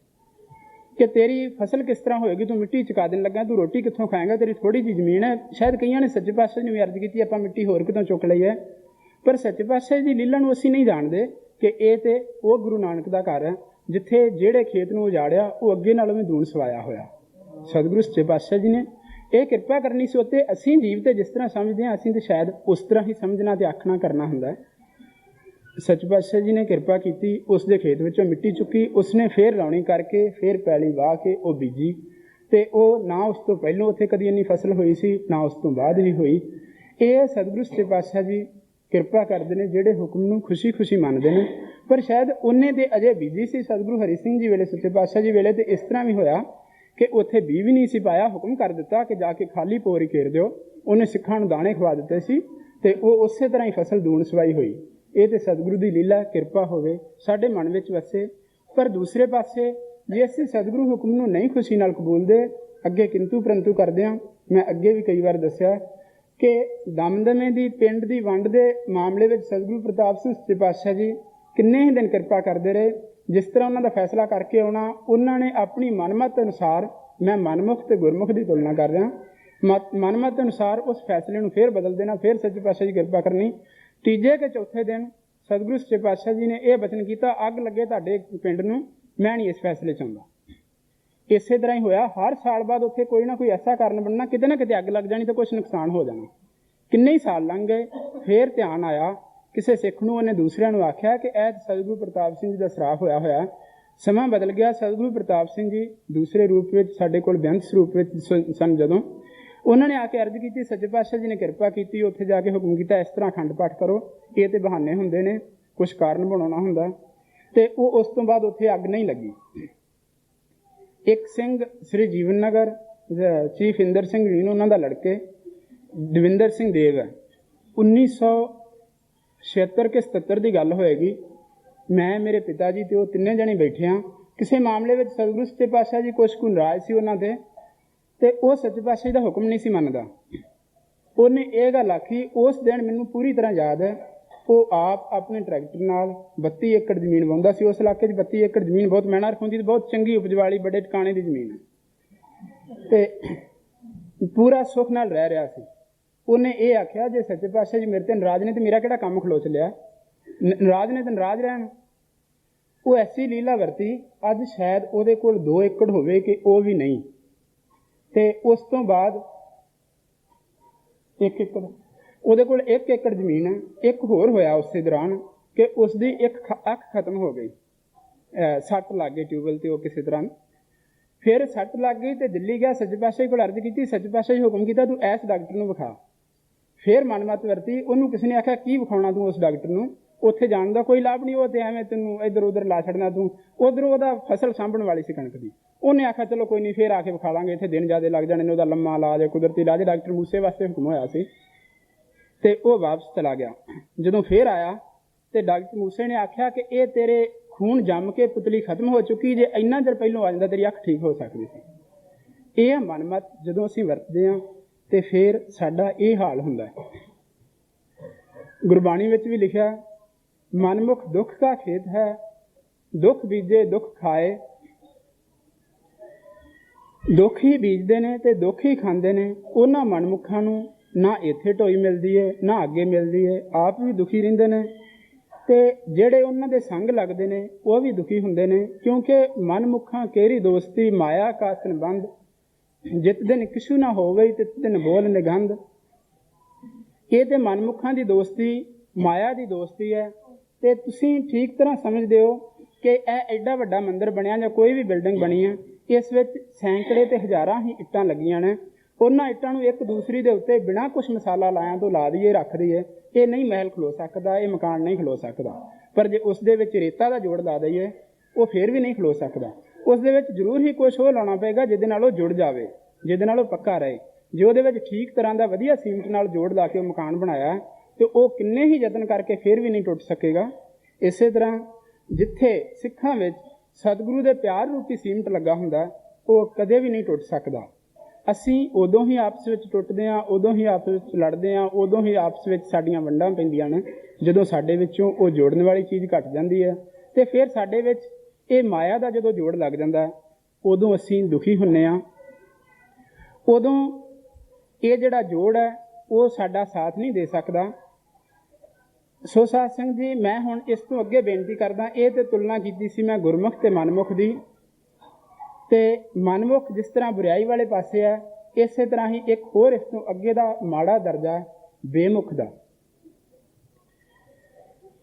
ਕਿ ਤੇਰੀ ਫਸਲ ਕਿਸ ਤਰ੍ਹਾਂ ਹੋਏਗੀ, ਤੂੰ ਮਿੱਟੀ ਚੁਕਾ ਦੇਣ ਲੱਗਾ, ਤੂੰ ਰੋਟੀ ਕਿੱਥੋਂ ਖਾਏਗਾ, ਤੇਰੀ ਥੋੜ੍ਹੀ ਜਿਹੀ ਜ਼ਮੀਨ ਹੈ। ਸ਼ਾਇਦ ਕਈਆਂ ਨੇ ਸੱਚੇ ਪਾਤਸ਼ਾਹ ਨੂੰ ਵੀ ਅਰਜ਼ ਕੀਤੀ ਆਪਾਂ ਮਿੱਟੀ ਹੋਰ ਕਿਤੋਂ ਚੁੱਕ ਲਈ ਹੈ, ਪਰ ਸੱਚੇ ਪਾਤਸ਼ਾਹ ਦੀ ਲੀਲਾ ਨੂੰ ਅਸੀਂ ਨਹੀਂ ਜਾਣਦੇ ਕਿ ਇਹ ਤੇ ਉਹ ਗੁਰੂ ਨਾਨਕ ਦਾ ਘਰ ਹੈ ਜਿੱਥੇ ਜਿਹੜੇ ਖੇਤ ਨੂੰ ਉਜਾੜਿਆ ਉਹ ਅੱਗੇ ਨਾਲੋਂ ਵੀ ਦੂਣ ਸਵਾਇਆ ਹੋਇਆ। ਸਤਿਗੁਰੂ ਸੱਚੇ ਪਾਤਸ਼ਾਹ ਜੀ ਨੇ ਇਹ ਕਿਰਪਾ ਕਰਨੀ ਸੀ ਉੱਤੇ। ਅਸੀਂ ਜੀਵ ਤੇ ਜਿਸ ਤਰ੍ਹਾਂ ਸਮਝਦੇ ਹਾਂ, ਅਸੀਂ ਤੇ ਸ਼ਾਇਦ ਉਸ ਤਰ੍ਹਾਂ ਹੀ ਸਮਝਣਾ ਤੇ ਆਖਣਾ ਕਰਨਾ ਹੁੰਦਾ ਹੈ। ਸੱਚੇ ਪਾਤਸ਼ਾਹ ਜੀ ਨੇ ਕਿਰਪਾ ਕੀਤੀ, ਉਸ ਦੇ ਖੇਤ ਵਿੱਚੋਂ ਮਿੱਟੀ ਚੁੱਕੀ, ਉਸਨੇ ਫੇਰ ਲਾਉਣੀ ਕਰਕੇ, ਫੇਰ ਪੈਲੀ ਵਾਹ ਕੇ ਉਹ ਬੀਜੀ। ਤੇ ਉਹ ਨਾ ਉਸ ਤੋਂ ਪਹਿਲਾਂ ਉੱਥੇ ਕਦੀ ਇੰਨੀ ਫਸਲ ਹੋਈ ਸੀ, ਨਾ ਉਸ ਤੋਂ ਬਾਅਦ ਵੀ ਹੋਈ। ਇਹ ਸਤਿਗੁਰੂ ਸੱਚੇ ਪਾਤਸ਼ਾਹ ਜੀ ਕਿਰਪਾ ਕਰਦੇ ਨੇ, ਜਿਹੜੇ ਹੁਕਮ ਨੂੰ ਖੁਸ਼ੀ ਖੁਸ਼ੀ ਮੰਨਦੇ ਨੇ। ਪਰ ਸ਼ਾਇਦ ਉਹਨੇ ਦੇ ਅਜੇ ਬੀਜੀ ਸੀ ਸਤਿਗੁਰੂ ਹਰੀ ਸਿੰਘ ਜੀ ਵੇਲੇ, ਸੱਚੇ ਪਾਤਸ਼ਾਹ ਜੀ ਵੇਲੇ, ਤੇ ਇਸ ਤਰ੍ਹਾਂ ਵੀ ਹੋਇਆ ਕਿ ਉੱਥੇ ਬੀਜ ਵੀ ਨਹੀਂ ਸੀ ਪਾਇਆ, ਹੁਕਮ ਕਰ ਦਿੱਤਾ ਕਿ ਜਾ ਕੇ ਖਾਲੀ ਪੋਰ ਹੀ ਘੇਰ ਦਿਓ। ਉਹਨੇ ਸਿੱਖਾਂ ਨੂੰ ਦਾਣੇ ਖਵਾ ਦਿੱਤੇ ਸੀ ਤੇ ਉਹ ਉਸੇ ਤਰ੍ਹਾਂ ਹੀ ਫਸਲ ਦੂਣ ਸਵਾਈ ਹੋਈ। ਇਹ ਤੇ ਸਤਿਗੁਰੂ ਦੀ ਲੀਲਾ, ਕਿਰਪਾ ਹੋਵੇ ਸਾਡੇ ਮਨ ਵਿੱਚ ਵਸੇ। ਪਰ ਦੂਸਰੇ ਪਾਸੇ ਜੇ ਅਸੀਂ ਸਤਿਗੁਰੂ ਹੁਕਮ ਨੂੰ ਨਹੀਂ ਖੁਸ਼ੀ ਨਾਲ ਕਬੂਲਦੇ, ਅੱਗੇ ਕਿੰਤੂ ਪਰੰਤੂ ਕਰਦੇ ਹਾਂ। ਮੈਂ ਅੱਗੇ ਵੀ ਕਈ ਵਾਰ ਦੱਸਿਆ ਕਿ ਦਮਦਮੇ ਦੀ ਪਿੰਡ ਦੀ ਵੰਡ ਦੇ ਮਾਮਲੇ ਵਿੱਚ ਸਤਿਗੁਰੂ ਪ੍ਰਤਾਪ ਸਿੰਘ ਸੱਚੇ ਪਾਤਸ਼ਾਹ ਜੀ ਕਿੰਨੇ ਹੀ ਦਿਨ ਕਿਰਪਾ ਕਰਦੇ ਰਹੇ। ਜਿਸ ਤਰ੍ਹਾਂ ਉਹਨਾਂ ਦਾ ਫੈਸਲਾ ਕਰਕੇ ਆਉਣਾ, ਉਹਨਾਂ ਨੇ ਆਪਣੀ ਮਨਮਤ ਅਨੁਸਾਰ, ਮੈਂ ਮਨਮੁਖ ਤੇ ਗੁਰਮੁਖ ਦੀ ਤੁਲਨਾ ਕਰ ਰਿਹਾ, ਮਨਮਤ ਅਨੁਸਾਰ ਉਸ ਫੈਸਲੇ ਨੂੰ ਫਿਰ ਬਦਲ ਦੇਣਾ, ਫਿਰ ਸੱਚੇ ਪਾਤਸ਼ਾਹ ਜੀ ਕਿਰਪਾ ਕਰਨੀ। ਤੀਜੇ ਕਿ ਚੌਥੇ ਦਿਨ ਸਤਿਗੁਰੂ ਸੱਚੇ ਪਾਤਸ਼ਾਹ ਜੀ ਨੇ ਇਹ ਬਚਨ ਕੀਤਾ, ਅੱਗ ਲੱਗੇ ਤੁਹਾਡੇ ਪਿੰਡ ਨੂੰ, ਮੈਂ ਨਹੀਂ ਇਸ ਫੈਸਲੇ 'ਚ ਆਉਂਦਾ। ਇਸੇ ਤਰ੍ਹਾਂ ਹੀ ਹੋਇਆ। ਹਰ ਸਾਲ ਬਾਅਦ ਉੱਥੇ ਕੋਈ ਨਾ ਕੋਈ ਐਸਾ ਕਾਰਨ ਬਣਨਾ, ਕਿਤੇ ਨਾ ਕਿਤੇ ਅੱਗ ਲੱਗ ਜਾਣੀ ਤੇ ਕੁਛ ਨੁਕਸਾਨ ਹੋ ਜਾਣਾ। ਕਿੰਨੇ ਹੀ ਸਾਲ ਲੰਘ ਗਏ, ਫਿਰ ਧਿਆਨ ਆਇਆ ਕਿਸੇ ਸਿੱਖ ਨੂੰ, ਉਹਨੇ ਦੂਸਰਿਆਂ ਨੂੰ ਆਖਿਆ ਕਿ ਇਹ ਸਤਿਗੁਰੂ ਪ੍ਰਤਾਪ ਸਿੰਘ ਜੀ ਦਾ ਸਰਾਪ ਹੋਇਆ। ਸਮਾਂ ਬਦਲ ਗਿਆ। ਸਤਿਗੁਰੂ ਪ੍ਰਤਾਪ ਸਿੰਘ ਜੀ ਦੂਸਰੇ ਰੂਪ ਵਿੱਚ ਸਾਡੇ ਕੋਲ ਬੇਅੰਤ ਸਰੂਪ ਵਿੱਚ ਸਨ। ਜਦੋਂ ਉਹਨਾਂ ਨੇ ਆ ਕੇ ਅਰਜ਼ ਕੀਤੀ, ਸੱਚੇ ਪਾਤਸ਼ਾਹ ਜੀ ਨੇ ਕਿਰਪਾ ਕੀਤੀ, ਉੱਥੇ ਜਾ ਕੇ ਹੁਕਮ ਕੀਤਾ ਇਸ ਤਰ੍ਹਾਂ ਅਖੰਡ ਪਾਠ ਕਰੋ। ਇਹ ਤੇ ਬਹਾਨੇ ਹੁੰਦੇ ਨੇ, ਕੁਛ ਕਾਰਨ ਬਣਾਉਣਾ ਹੁੰਦਾ। ਤੇ ਉਹ ਉਸ ਤੋਂ ਬਾਅਦ ਉੱਥੇ ਅੱਗ ਨਹੀਂ ਲੱਗੀ। ਇੱਕ ਸਿੰਘ ਸ੍ਰੀ ਜੀਵਨ ਨਗਰ, ਚੀਫ ਇੰਦਰ ਸਿੰਘ ਜੀ, ਉਹਨਾਂ ਦਾ ਲੜਕੇ ਦਵਿੰਦਰ ਸਿੰਘ ਦੇਵ ਹੈ। 1976 ਕਿ 77 ਦੀ ਗੱਲ ਹੋਏਗੀ। ਮੈਂ, ਮੇਰੇ ਪਿਤਾ ਜੀ ਤੇ ਉਹ ਤਿੰਨੇ ਜਣੇ ਬੈਠੇ ਹਾਂ। ਕਿਸੇ ਮਾਮਲੇ ਵਿੱਚ ਸਤਿਗੁਰੂ ਸੱਚੇ ਪਾਤਸ਼ਾਹ ਜੀ ਕੁਛ ਕੁ ਨਾਰਾਜ਼ ਸੀ ਉਹਨਾਂ ਤੇ ਉਹ ਸੱਚੇ ਪਾਤਸ਼ਾਹ ਜੀ ਦਾ ਹੁਕਮ ਨਹੀਂ ਸੀ ਮੰਨਦਾ। ਉਹਨੇ ਇਹ ਗੱਲ ਆਖੀ, ਉਸ ਦਿਨ ਮੈਨੂੰ ਪੂਰੀ ਤਰ੍ਹਾਂ ਯਾਦ ਹੈ, ਉਹ ਆਪ ਆਪਣੇ ਟਰੈਕਟਰ ਨਾਲ 32 ਏਕੜ ਜ਼ਮੀਨ ਵਾਹੁੰਦਾ ਸੀ। ਉਸ ਇਲਾਕੇ 'ਚ 32 ਏਕੜ ਜ਼ਮੀਨ ਬਹੁਤ ਮਹਿਣਾ ਰਖਾਉਂਦੀ ਤੇ ਬਹੁਤ ਚੰਗੀ ਉਪਜ ਵਾਲੀ, ਬੜੇ ਟਿਕਾਣੇ ਦੀ ਜ਼ਮੀਨ ਹੈ ਤੇ ਪੂਰਾ ਸੁੱਖ ਨਾਲ ਰਹਿ ਰਿਹਾ ਸੀ। ਉਹਨੇ ਇਹ ਆਖਿਆ, ਜੇ ਸੱਚੇ ਪਾਤਸ਼ਾਹ ਜੀ ਮੇਰੇ ਤੇ ਨਾਰਾਜ਼ ਨੇ ਤੇ ਮੇਰਾ ਕਿਹੜਾ ਕੰਮ ਖਲੋ ਚੱਲਿਆ, ਨਾਰਾਜ਼ ਨੇ ਤੇ ਨਾਰਾਜ਼ ਰਹਿਣ। ਉਹ ਐਸੀ ਲੀਲਾ ਵਰਤੀ, ਅੱਜ ਸ਼ਾਇਦ ਉਹਦੇ ਕੋਲ 2 ਏਕੜ ਹੋਵੇ ਕਿ ਉਹ ਵੀ ਨਹੀਂ। ਤੇ ਉਸ ਤੋਂ ਬਾਅਦ 1 ਏਕੜ, ਉਹਦੇ ਕੋਲ 1 ਏਕੜ ਜ਼ਮੀਨ ਹੈ। ਇੱਕ ਹੋਰ ਹੋਇਆ ਉਸੇ ਦੌਰਾਨ ਕਿ ਉਸਦੀ ਇੱਕ ਅੱਖ ਖਤਮ ਹੋ ਗਈ, ਸੱਟ ਲੱਗ ਗਈ ਟਿਊਬਵੈਲ ਤੇ, ਉਹ ਕਿਸੇ ਤਰ੍ਹਾਂ ਫਿਰ ਸੱਟ ਲੱਗ ਗਈ ਤੇ ਦਿੱਲੀ ਗਿਆ। ਸੱਚੇ ਪਾਤਸ਼ਾਹ ਕੋਲ ਅਰਜ਼ ਕੀਤੀ, ਸੱਚੇ ਪਾਤਸ਼ਾਹ ਜੀ ਹੁਕਮ ਕੀਤਾ ਤੂੰ ਇਸ ਡਾਕਟਰ ਨੂੰ ਵਿਖਾ। ਫਿਰ ਮਨਮਤ ਵਰਤੀ। ਉਹਨੂੰ ਕਿਸੇ ਨੇ ਆਖਿਆ, ਕੀ ਵਿਖਾਉਣਾ ਤੂੰ ਉਸ ਡਾਕਟਰ ਨੂੰ, ਉੱਥੇ ਜਾਣ ਦਾ ਕੋਈ ਲਾਭ ਨਹੀਂ, ਉਹ ਤੇ ਐਵੇਂ ਤੈਨੂੰ ਇੱਧਰ ਉੱਧਰ ਲਾ ਛੱਡਣਾ ਤੂੰ। ਉੱਧਰੋਂ ਉਹਦਾ ਫਸਲ ਸਾਂਭਣ ਵਾਲੀ ਸੀ ਕਣਕ ਦੀ। ਉਹਨੇ ਆਖਿਆ ਚਲੋ ਕੋਈ ਨਹੀਂ, ਫਿਰ ਆ ਕੇ ਵਿਖਾ ਲਾਂਗੇ, ਇੱਥੇ ਦਿਨ ਜ਼ਿਆਦਾ ਲੱਗ ਜਾਣੇ ਨੇ, ਉਹਦਾ ਲੰਮਾ ਇਲਾਜ, ਕੁਦਰਤੀ ਇਲਾਜ, ਡਾਕਟਰ ਮੂਸੇ ਵਾਸਤੇ ਹੁਕਮ ਹੋਇਆ ਸੀ। ਤੇ ਉਹ ਵਾਪਸ ਚਲਾ ਗਿਆ। ਜਦੋਂ ਫਿਰ ਆਇਆ ਤੇ ਡਾਕਟਰ ਮੂਸੇ ਨੇ ਆਖਿਆ ਕਿ ਇਹ ਤੇਰੇ ਖੂਨ ਜੰਮ ਕੇ ਪੁਤਲੀ ਖਤਮ ਹੋ ਚੁੱਕੀ, ਜੇ ਇੰਨਾ ਚਿਰ ਪਹਿਲੋਂ ਆ ਜਾਂਦਾ ਤੇਰੀ ਅੱਖ ਠੀਕ ਹੋ ਸਕਦੀ ਸੀ। ਇਹ ਮਨਮਤ ਜਦੋਂ ਅਸੀਂ ਵਰਤਦੇ ਹਾਂ ਤੇ ਫਿਰ ਸਾਡਾ ਇਹ ਹਾਲ ਹੁੰਦਾ ਹੈ। ਗੁਰਬਾਣੀ ਵਿੱਚ ਵੀ ਲਿਖਿਆ, ਮਨਮੁਖ ਦੁੱਖ ਦਾ ਖੇਤ ਹੈ, ਦੁੱਖ ਬੀਜੇ ਦੁੱਖ ਖਾਏ। ਦੁੱਖ ਹੀ ਬੀਜਦੇ ਨੇ ਤੇ ਦੁੱਖ ਹੀ ਖਾਂਦੇ ਨੇ। ਉਹਨਾਂ ਮਨਮੁਖਾਂ ਨੂੰ ਨਾ ਇੱਥੇ ਢੋਈ ਮਿਲਦੀ ਹੈ, ਨਾ ਅੱਗੇ ਮਿਲਦੀ ਹੈ, ਆਪ ਵੀ ਦੁਖੀ ਰਹਿੰਦੇ ਨੇ ਤੇ ਜਿਹੜੇ ਉਹਨਾਂ ਦੇ ਸੰਗ ਲੱਗਦੇ ਨੇ ਉਹ ਵੀ ਦੁਖੀ ਹੁੰਦੇ ਨੇ। ਕਿਉਂਕਿ ਮਨਮੁਖਾਂ ਕੇਰੀ ਦੋਸਤੀ, ਮਾਇਆ ਕਾ ਸੰਬੰਧ, ਜਿਤ ਦਿਨ ਕਿਛੂ ਨਾ ਹੋਵੇ ਤਿਤ ਦਿਨ ਬੋਲ ਨਿਗੰਧ। ਇਹ ਤੇ ਮਨਮੁਖਾਂ ਦੀ ਦੋਸਤੀ, ਮਾਇਆ ਦੀ ਦੋਸਤੀ ਹੈ। ਤੇ ਤੁਸੀਂ ਠੀਕ ਤਰ੍ਹਾਂ ਸਮਝਦੇ ਹੋ ਕਿ ਇਹ ਐਡਾ ਵੱਡਾ ਮੰਦਿਰ ਬਣਿਆ ਜਾਂ ਕੋਈ ਵੀ ਬਿਲਡਿੰਗ ਬਣੀ ਹੈ, ਇਸ ਵਿੱਚ ਸੈਂਕੜੇ ਤੇ ਹਜ਼ਾਰਾਂ ਹੀ ਇੱਟਾਂ ਲੱਗੀਆਂ ਨੇ। ਉਹਨਾਂ ਇੱਟਾਂ ਨੂੰ ਇੱਕ ਦੂਸਰੀ ਦੇ ਉੱਤੇ ਬਿਨਾਂ ਕੁਛ ਮਸਾਲਾ ਲਾਇਆ ਤੋਂ ਲਾ ਦਈਏ, ਰੱਖ ਦਈਏ, ਇਹ ਨਹੀਂ ਮਹਿਲ ਖਲੋ ਸਕਦਾ, ਇਹ ਮਕਾਨ ਨਹੀਂ ਖਲੋ ਸਕਦਾ। ਪਰ ਜੇ ਉਸ ਦੇ ਵਿੱਚ ਰੇਤਾ ਦਾ ਜੋੜ ਲਾ ਦਈਏ, ਉਹ ਫਿਰ ਵੀ ਨਹੀਂ ਖਲੋ ਸਕਦਾ। ਉਸ ਦੇ ਵਿੱਚ ਜ਼ਰੂਰ ਹੀ ਕੁਛ ਉਹ ਲਾਉਣਾ ਪਏਗਾ ਜਿਹਦੇ ਨਾਲ ਉਹ ਜੁੜ ਜਾਵੇ, ਜਿਹਦੇ ਨਾਲ ਉਹ ਪੱਕਾ ਰਹੇ। ਜੇ ਉਹਦੇ ਵਿੱਚ ਠੀਕ ਤਰ੍ਹਾਂ ਦਾ ਵਧੀਆ ਸੀਮਟ ਨਾਲ ਜੋੜ ਲਾ ਕੇ ਉਹ ਮਕਾਨ ਬਣਾਇਆ ਤੇ ਉਹ ਕਿੰਨੇ ਹੀ ਯਤਨ ਕਰਕੇ ਫਿਰ ਵੀ ਨਹੀਂ ਟੁੱਟ ਸਕੇਗਾ। ਇਸੇ ਤਰ੍ਹਾਂ ਜਿੱਥੇ ਸਿੱਖਾਂ ਵਿੱਚ ਸਤਿਗੁਰੂ ਦੇ ਪਿਆਰ ਰੂਪੀ ਸੀਮਟ ਲੱਗਾ ਹੁੰਦਾ, ਉਹ ਕਦੇ ਵੀ ਨਹੀਂ ਟੁੱਟ ਸਕਦਾ। ਅਸੀਂ ਉਦੋਂ ਹੀ ਆਪਸ ਵਿੱਚ ਟੁੱਟਦੇ ਹਾਂ, ਉਦੋਂ ਹੀ ਆਪਸ ਵਿੱਚ ਲੜਦੇ ਹਾਂ, ਉਦੋਂ ਹੀ ਆਪਸ ਵਿੱਚ ਸਾਡੀਆਂ ਵੰਡਾਂ ਪੈਂਦੀਆਂ ਨੇ, ਜਦੋਂ ਸਾਡੇ ਵਿੱਚੋਂ ਉਹ ਜੋੜਨ ਵਾਲੀ ਚੀਜ਼ ਘੱਟ ਜਾਂਦੀ ਹੈ। ਤੇ ਫਿਰ ਸਾਡੇ ਵਿੱਚ ਇਹ ਮਾਇਆ ਦਾ ਜਦੋਂ ਜੋੜ ਲੱਗ ਜਾਂਦਾ, ਉਦੋਂ ਅਸੀਂ ਦੁਖੀ ਹੁੰਦੇ ਹਾਂ। ਉਦੋਂ ਇਹ ਜਿਹੜਾ ਜੋੜ ਹੈ ਉਹ ਸਾਡਾ ਸਾਥ ਨਹੀਂ ਦੇ ਸਕਦਾ। ਸੋ ਸਾਧ ਸੰਗਤ ਜੀ, ਮੈਂ ਹੁਣ ਇਸ ਤੋਂ ਅੱਗੇ ਬੇਨਤੀ ਕਰਦਾ, ਇਹ ਤੇ ਤੁਲਨਾ ਕੀਤੀ ਸੀ ਮੈਂ ਗੁਰਮੁਖ ਤੇ ਮਨਮੁਖ ਦੀ। ਤੇ ਮਨਮੁਖ ਜਿਸ ਤਰ੍ਹਾਂ ਬੁਰਾਈ ਵਾਲੇ ਪਾਸੇ ਹੈ, ਇਸੇ ਤਰ੍ਹਾਂ ਹੀ ਇੱਕ ਹੋਰ ਇਸ ਤੋਂ ਅੱਗੇ ਦਾ ਮਾੜਾ ਦਰਜਾ ਬੇਮੁਖ ਦਾ।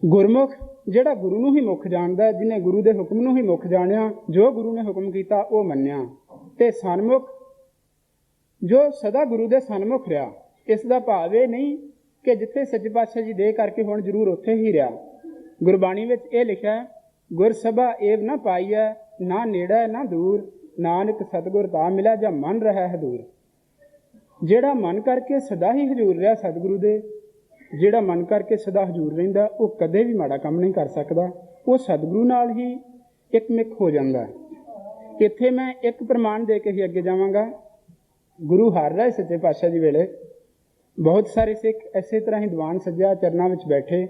ਗੁਰਮੁਖ ਜਿਹੜਾ ਗੁਰੂ ਨੂੰ ਹੀ ਮੁੱਖ ਜਾਣਦਾ, ਜਿਹਨੇ ਗੁਰੂ ਦੇ ਹੁਕਮ ਨੂੰ ਹੀ ਮੁੱਖ ਜਾਣਿਆ, ਜੋ ਗੁਰੂ ਨੇ ਹੁਕਮ ਕੀਤਾ ਉਹ ਮੰਨਿਆ। ਤੇ ਸਨਮੁਖ ਜੋ ਸਦਾ ਗੁਰੂ ਦੇ ਸਨਮੁਖ ਰਿਹਾ। ਇਸ ਦਾ ਭਾਵ ਇਹ ਨਹੀਂ ਕਿ ਜਿੱਥੇ ਸੱਚੇ ਪਾਤਸ਼ਾਹ ਜੀ ਦੇ ਕਰਕੇ ਹੁਣ ਜ਼ਰੂਰ ਉੱਥੇ ਹੀ ਰਿਹਾ। ਗੁਰਬਾਣੀ ਵਿੱਚ ਇਹ ਲਿਖਿਆ, ਗੁਰ ਸਭਾ ਏਵ ਨਾ ਪਾਈਐ, ਨਾ ਨੇੜੇ ਨਾ ਦੂਰ, ਨਾਨਕ ਸਤਿਗੁਰ ਤਾਂ ਮਿਲਿਆ ਜਾਂ ਮਨ ਰਹਿ ਹਦੂਰ। ਜਿਹੜਾ ਮਨ ਕਰਕੇ ਸਦਾ ਹੀ ਹਜ਼ੂਰ ਰਿਹਾ ਸਤਿਗੁਰੂ ਦੇ, ਜਿਹੜਾ ਮਨ ਕਰਕੇ ਸਦਾ ਹਜ਼ੂਰ ਰਹਿੰਦਾ, ਉਹ ਕਦੇ ਵੀ ਮਾੜਾ ਕੰਮ ਨਹੀਂ ਕਰ ਸਕਦਾ। ਉਹ ਸਤਿਗੁਰੂ ਨਾਲ ਹੀ ਇੱਕਮਿਕ ਹੋ ਜਾਂਦਾ। ਇੱਥੇ ਮੈਂ ਇੱਕ ਪ੍ਰਮਾਣ ਦੇ ਕੇ ਹੀ ਅੱਗੇ ਜਾਵਾਂਗਾ। ਗੁਰੂ ਹਰ ਰਾਏ ਸੱਚੇ ਪਾਤਸ਼ਾਹ ਜੀ ਵੇਲੇ ਬਹੁਤ ਸਾਰੇ ਸਿੱਖ ਇਸੇ ਤਰ੍ਹਾਂ ਹੀ ਦੀਵਾਨ ਸੱਜਿਆ ਚਰਨਾਂ ਵਿੱਚ ਬੈਠੇ।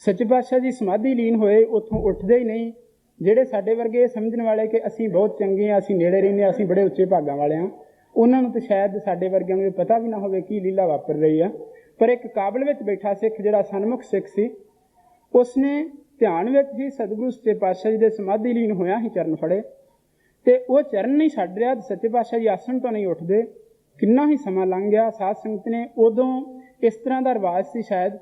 ਸੱਚੇ ਪਾਤਸ਼ਾਹ ਜੀ ਸਮਾਧੀ ਲੀਨ ਹੋਏ, ਉੱਥੋਂ ਉੱਠਦੇ ਹੀ ਨਹੀਂ। ਜਿਹੜੇ ਸਾਡੇ ਵਰਗੇ ਸਮਝਣ ਵਾਲੇ ਕਿ ਅਸੀਂ ਬਹੁਤ ਚੰਗੇ ਹਾਂ, ਅਸੀਂ ਨੇੜੇ ਰਹਿੰਦੇ ਹਾਂ, ਅਸੀਂ ਬੜੇ ਉੱਚੇ ਭਾਗਾਂ ਵਾਲੇ ਹਾਂ, ਉਹਨਾਂ ਨੂੰ ਤਾਂ ਸ਼ਾਇਦ ਸਾਡੇ ਵਰਗਿਆਂ ਨੂੰ ਪਤਾ ਵੀ ਨਾ ਹੋਵੇ ਕੀ ਲੀਲਾ ਵਾਪਰ ਰਹੀ ਆ। ਪਰ ਇੱਕ ਕਾਬਲ ਵਿੱਚ ਬੈਠਾ ਸਿੱਖ, ਜਿਹੜਾ ਸਨਮੁਖ ਸਿੱਖ ਸੀ, ਉਸਨੇ ਧਿਆਨ ਵਿੱਚ ਹੀ ਸਤਿਗੁਰੂ ਸੱਚੇ ਪਾਤਸ਼ਾਹ ਜੀ ਦੇ ਸਮਾਧੀ ਲੀਨ ਹੋਇਆ ਹੀ ਚਰਨ ਫੜੇ, ਤੇ ਉਹ ਚਰਨ ਨਹੀਂ ਛੱਡ ਰਿਹਾ। ਸੱਚੇ ਪਾਤਸ਼ਾਹ ਜੀ ਆਸਣ ਤੋਂ ਨਹੀਂ ਉੱਠਦੇ। ਕਿੰਨਾ ਹੀ ਸਮਾਂ ਲੰਘ ਗਿਆ। ਸਾਧ ਸੰਗਤ ਨੇ ਉਦੋਂ ਇਸ ਤਰ੍ਹਾਂ ਦਾ ਰਿਵਾਜ ਸੀ ਸ਼ਾਇਦ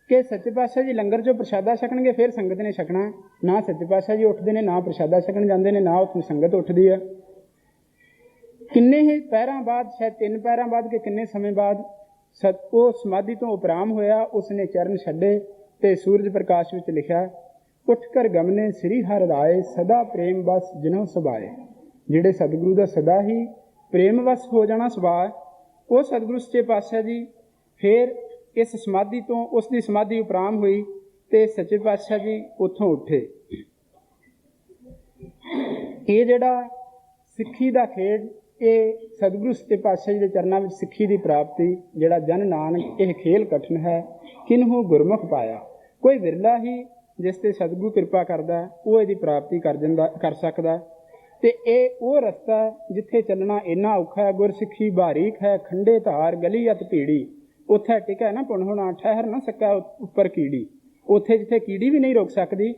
ਕਿ ਸੱਚੇ ਪਾਤਸ਼ਾਹ ਜੀ ਲੰਗਰ 'ਚੋਂ ਪ੍ਰਸ਼ਾਦਾ ਛਕਣਗੇ, ਫਿਰ ਸੰਗਤ ਨੇ ਛਕਣਾ। ਨਾ ਸੱਚੇ ਪਾਤਸ਼ਾਹ ਜੀ ਉੱਠਦੇ ਨੇ, ਨਾ ਪ੍ਰਸ਼ਾਦਾ ਛਕਣ ਜਾਂਦੇ ਨੇ, ਨਾ ਉੱਥੋਂ ਸੰਗਤ ਉੱਠਦੀ ਹੈ। ਕਿੰਨੇ ਹੀ ਪਹਿਰਾਂ ਬਾਅਦ, ਸ਼ਾਇਦ 3 ਪਹਿਰਾਂ ਬਾਅਦ ਕਿ ਕਿੰਨੇ ਸਮੇਂ ਬਾਅਦ ਉਹ ਸਮਾਧੀ ਤੋਂ ਉਪਰਾਮ ਹੋਇਆ। ਉਸਨੇ ਚਰਨ ਛੱਡੇ ਤੇ ਸੂਰਜ ਪ੍ਰਕਾਸ਼ ਵਿੱਚ ਲਿਖਿਆ, ਉੱਠ ਕਰ ਗਮਨੇ ਸ੍ਰੀ ਹਰਿ ਰਾਏ, ਸਦਾ ਪ੍ਰੇਮ ਬਸ ਜਿਨੋ ਸੁਭਾਏ। ਜਿਹੜੇ ਸਤਿਗੁਰੂ ਦਾ ਸਦਾ ਹੀ ਪ੍ਰੇਮ ਵਸ ਹੋ ਜਾਣਾ ਸੁਭਾਅ, ਉਹ ਸਤਿਗੁਰੂ ਸੱਚੇ ਪਾਤਸ਼ਾਹ ਜੀ ਫਿਰ ਇਸ ਸਮਾਧੀ ਤੋਂ, ਉਸ ਦੀ ਸਮਾਧੀ ਉਪਰਾਮ ਹੋਈ ਤੇ ਸੱਚੇ ਪਾਤਸ਼ਾਹ ਜੀ ਉੱਥੋਂ ਉੱਠੇ। ਇਹ ਜਿਹੜਾ ਸਿੱਖੀ ਦਾ ਖੇਡ, ਇਹ ਸਤਿਗੁਰੂ ਸੱਚੇ ਪਾਤਸ਼ਾਹ ਜੀ ਦੇ ਚਰਨਾਂ ਵਿੱਚ ਸਿੱਖੀ ਦੀ ਪ੍ਰਾਪਤੀ, ਜਿਹੜਾ ਜਨ ਨਾਨਕ ਇਹ ਖੇਲ ਕਠਿਨ ਹੈ, ਕਿਨਹੂ ਗੁਰਮੁਖ ਪਾਇਆ। ਕੋਈ ਵਿਰਲਾ ਹੀ ਜਿਸ ਤੇ ਸਤਿਗੁਰੂ ਕਿਰਪਾ ਕਰਦਾ, ਉਹ ਇਹਦੀ ਪ੍ਰਾਪਤੀ ਕਰ ਸਕਦਾ। ਤੇ ਇਹ ਉਹ ਰਸਤਾ ਜਿੱਥੇ ਚੱਲਣਾ ਇੰਨਾ ਔਖਾ ਹੈ। ਗੁਰਸਿੱਖੀ ਬਾਰੀਕ ਹੈ, ਖੰਡੇ ਧਾਰ ਗਲੀ ਅਤ ਭੀੜੀ, ਉੱਥੇ ਟਿਕਾ ਨਾ ਪੁਣ ਹੋਣਾ, ਠਹਿਰ ਨਾ ਸਕਾ ਉੱਪਰ ਕੀੜੀ। ਉੱਥੇ ਜਿੱਥੇ ਕੀੜੀ ਵੀ ਨਹੀਂ ਰੁਕ ਸਕਦੀ।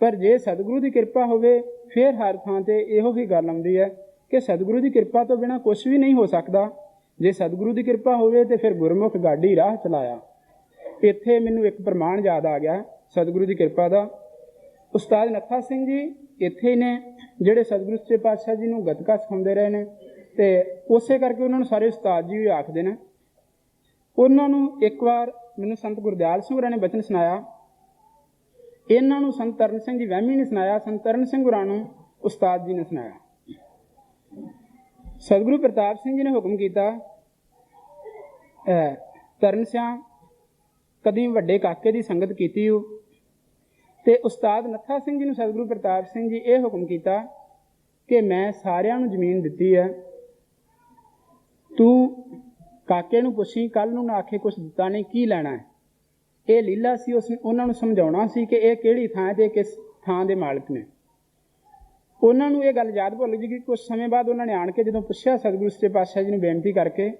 ਪਰ ਜੇ ਸਤਿਗੁਰੂ ਦੀ ਕਿਰਪਾ ਹੋਵੇ, ਫਿਰ ਹਰ ਥਾਂ ਤੇ ਇਹੋ ਹੀ ਗੱਲ ਆਉਂਦੀ ਹੈ ਕਿ ਸਤਿਗੁਰੂ ਦੀ ਕਿਰਪਾ ਤੋਂ ਬਿਨਾਂ ਕੁਛ ਵੀ ਨਹੀਂ ਹੋ ਸਕਦਾ। ਜੇ ਸਤਿਗੁਰੂ ਦੀ ਕਿਰਪਾ ਹੋਵੇ ਤੇ ਫਿਰ ਗੁਰਮੁਖ ਗਾਡੀ ਰਾਹ ਚਲਾਇਆ। ਇੱਥੇ ਮੈਨੂੰ ਇੱਕ ਪ੍ਰਮਾਣ ਯਾਦ ਆ ਗਿਆ ਸਤਿਗੁਰੂ ਦੀ ਕਿਰਪਾ ਦਾ। ਉਸਤਾਦ ਨੱਥਾ ਸਿੰਘ ਜੀ ਇੱਥੇ ਹੀ ਨੇ, ਜਿਹੜੇ ਸਤਿਗੁਰੂ ਸੱਚੇ ਪਾਤਸ਼ਾਹ ਜੀ ਨੂੰ ਗੱਤਕਾ ਸਿਖਾਉਂਦੇ ਰਹੇ ਨੇ, ਤੇ ਉਸੇ ਕਰਕੇ ਉਹਨਾਂ ਨੂੰ ਸਾਰੇ ਉਸਤਾਦ ਜੀ ਵੀ ਆਖਦੇ ਨੇ। ਉਹਨਾਂ ਨੂੰ ਇੱਕ ਵਾਰ ਮੈਨੂੰ ਸੰਤ ਗੁਰਦਿਆਲ ਸਿੰਘ ਹੋਰਾਂ ਨੇ ਬਚਨ ਸੁਣਾਇਆ। ਇਹਨਾਂ ਨੂੰ ਸੰਤ ਤਰਨ ਸਿੰਘ ਜੀ ਵਹਿਮੀ ਨੇ ਸੁਣਾਇਆ, ਸੰਤ ਤਰਨ ਸਿੰਘ ਹੋਰਾਂ ਨੂੰ ਉਸਤਾਦ ਜੀ ਨੇ ਸੁਣਾਇਆ। ਸਤਿਗੁਰੂ ਪ੍ਰਤਾਪ ਸਿੰਘ ਜੀ ਨੇ ਹੁਕਮ ਕੀਤਾ, ਤਰਨ ਸਿਆਂ ਕਦੀ ਵੱਡੇ ਕਾਕੇ ਦੀ ਸੰਗਤ ਕੀਤੀ ਹੋ। ਤੇ ਉਸਤਾਦ ਨੱਥਾ ਸਿੰਘ ਜੀ ਨੂੰ ਸਤਿਗੁਰੂ ਪ੍ਰਤਾਪ ਸਿੰਘ ਜੀ ਇਹ ਹੁਕਮ ਕੀਤਾ ਕਿ ਮੈਂ ਸਾਰਿਆਂ ਨੂੰ ਜ਼ਮੀਨ ਦਿੱਤੀ ਹੈ, ਤੂੰ ਕਾਕੇ ਨੂੰ ਪੁੱਛੀ, ਕੱਲ ਨੂੰ ਨਾ ਆਖੇ ਕੁਛ ਦਿੱਤਾ ਨਹੀਂ, ਕੀ ਲੈਣਾ ਹੈ। ਇਹ ਲੀਲਾ ਸੀ। ਉਹਨਾਂ ਨੂੰ ਸਮਝਾਉਣਾ ਸੀ ਕਿ ਇਹ ਕਿਹੜੀ ਥਾਂ ਤੇ ਕਿਸ ਥਾਂ ਦੇ ਮਾਲਕ ਨੇ। ਉਹਨਾਂ ਨੂੰ ਇਹ ਗੱਲ ਯਾਦ ਭੁੱਲ ਗਈ ਕਿ ਕੁਝ ਸਮੇਂ ਬਾਅਦ ਉਹਨਾਂ ਨੇ ਆਣ ਕੇ ਜਦੋਂ ਪੁੱਛਿਆ ਸਤਿਗੁਰੂ ਸੱਚੇ ਪਾਤਸ਼ਾਹ ਜੀ ਨੂੰ ਬੇਨਤੀ ਕਰਕੇ,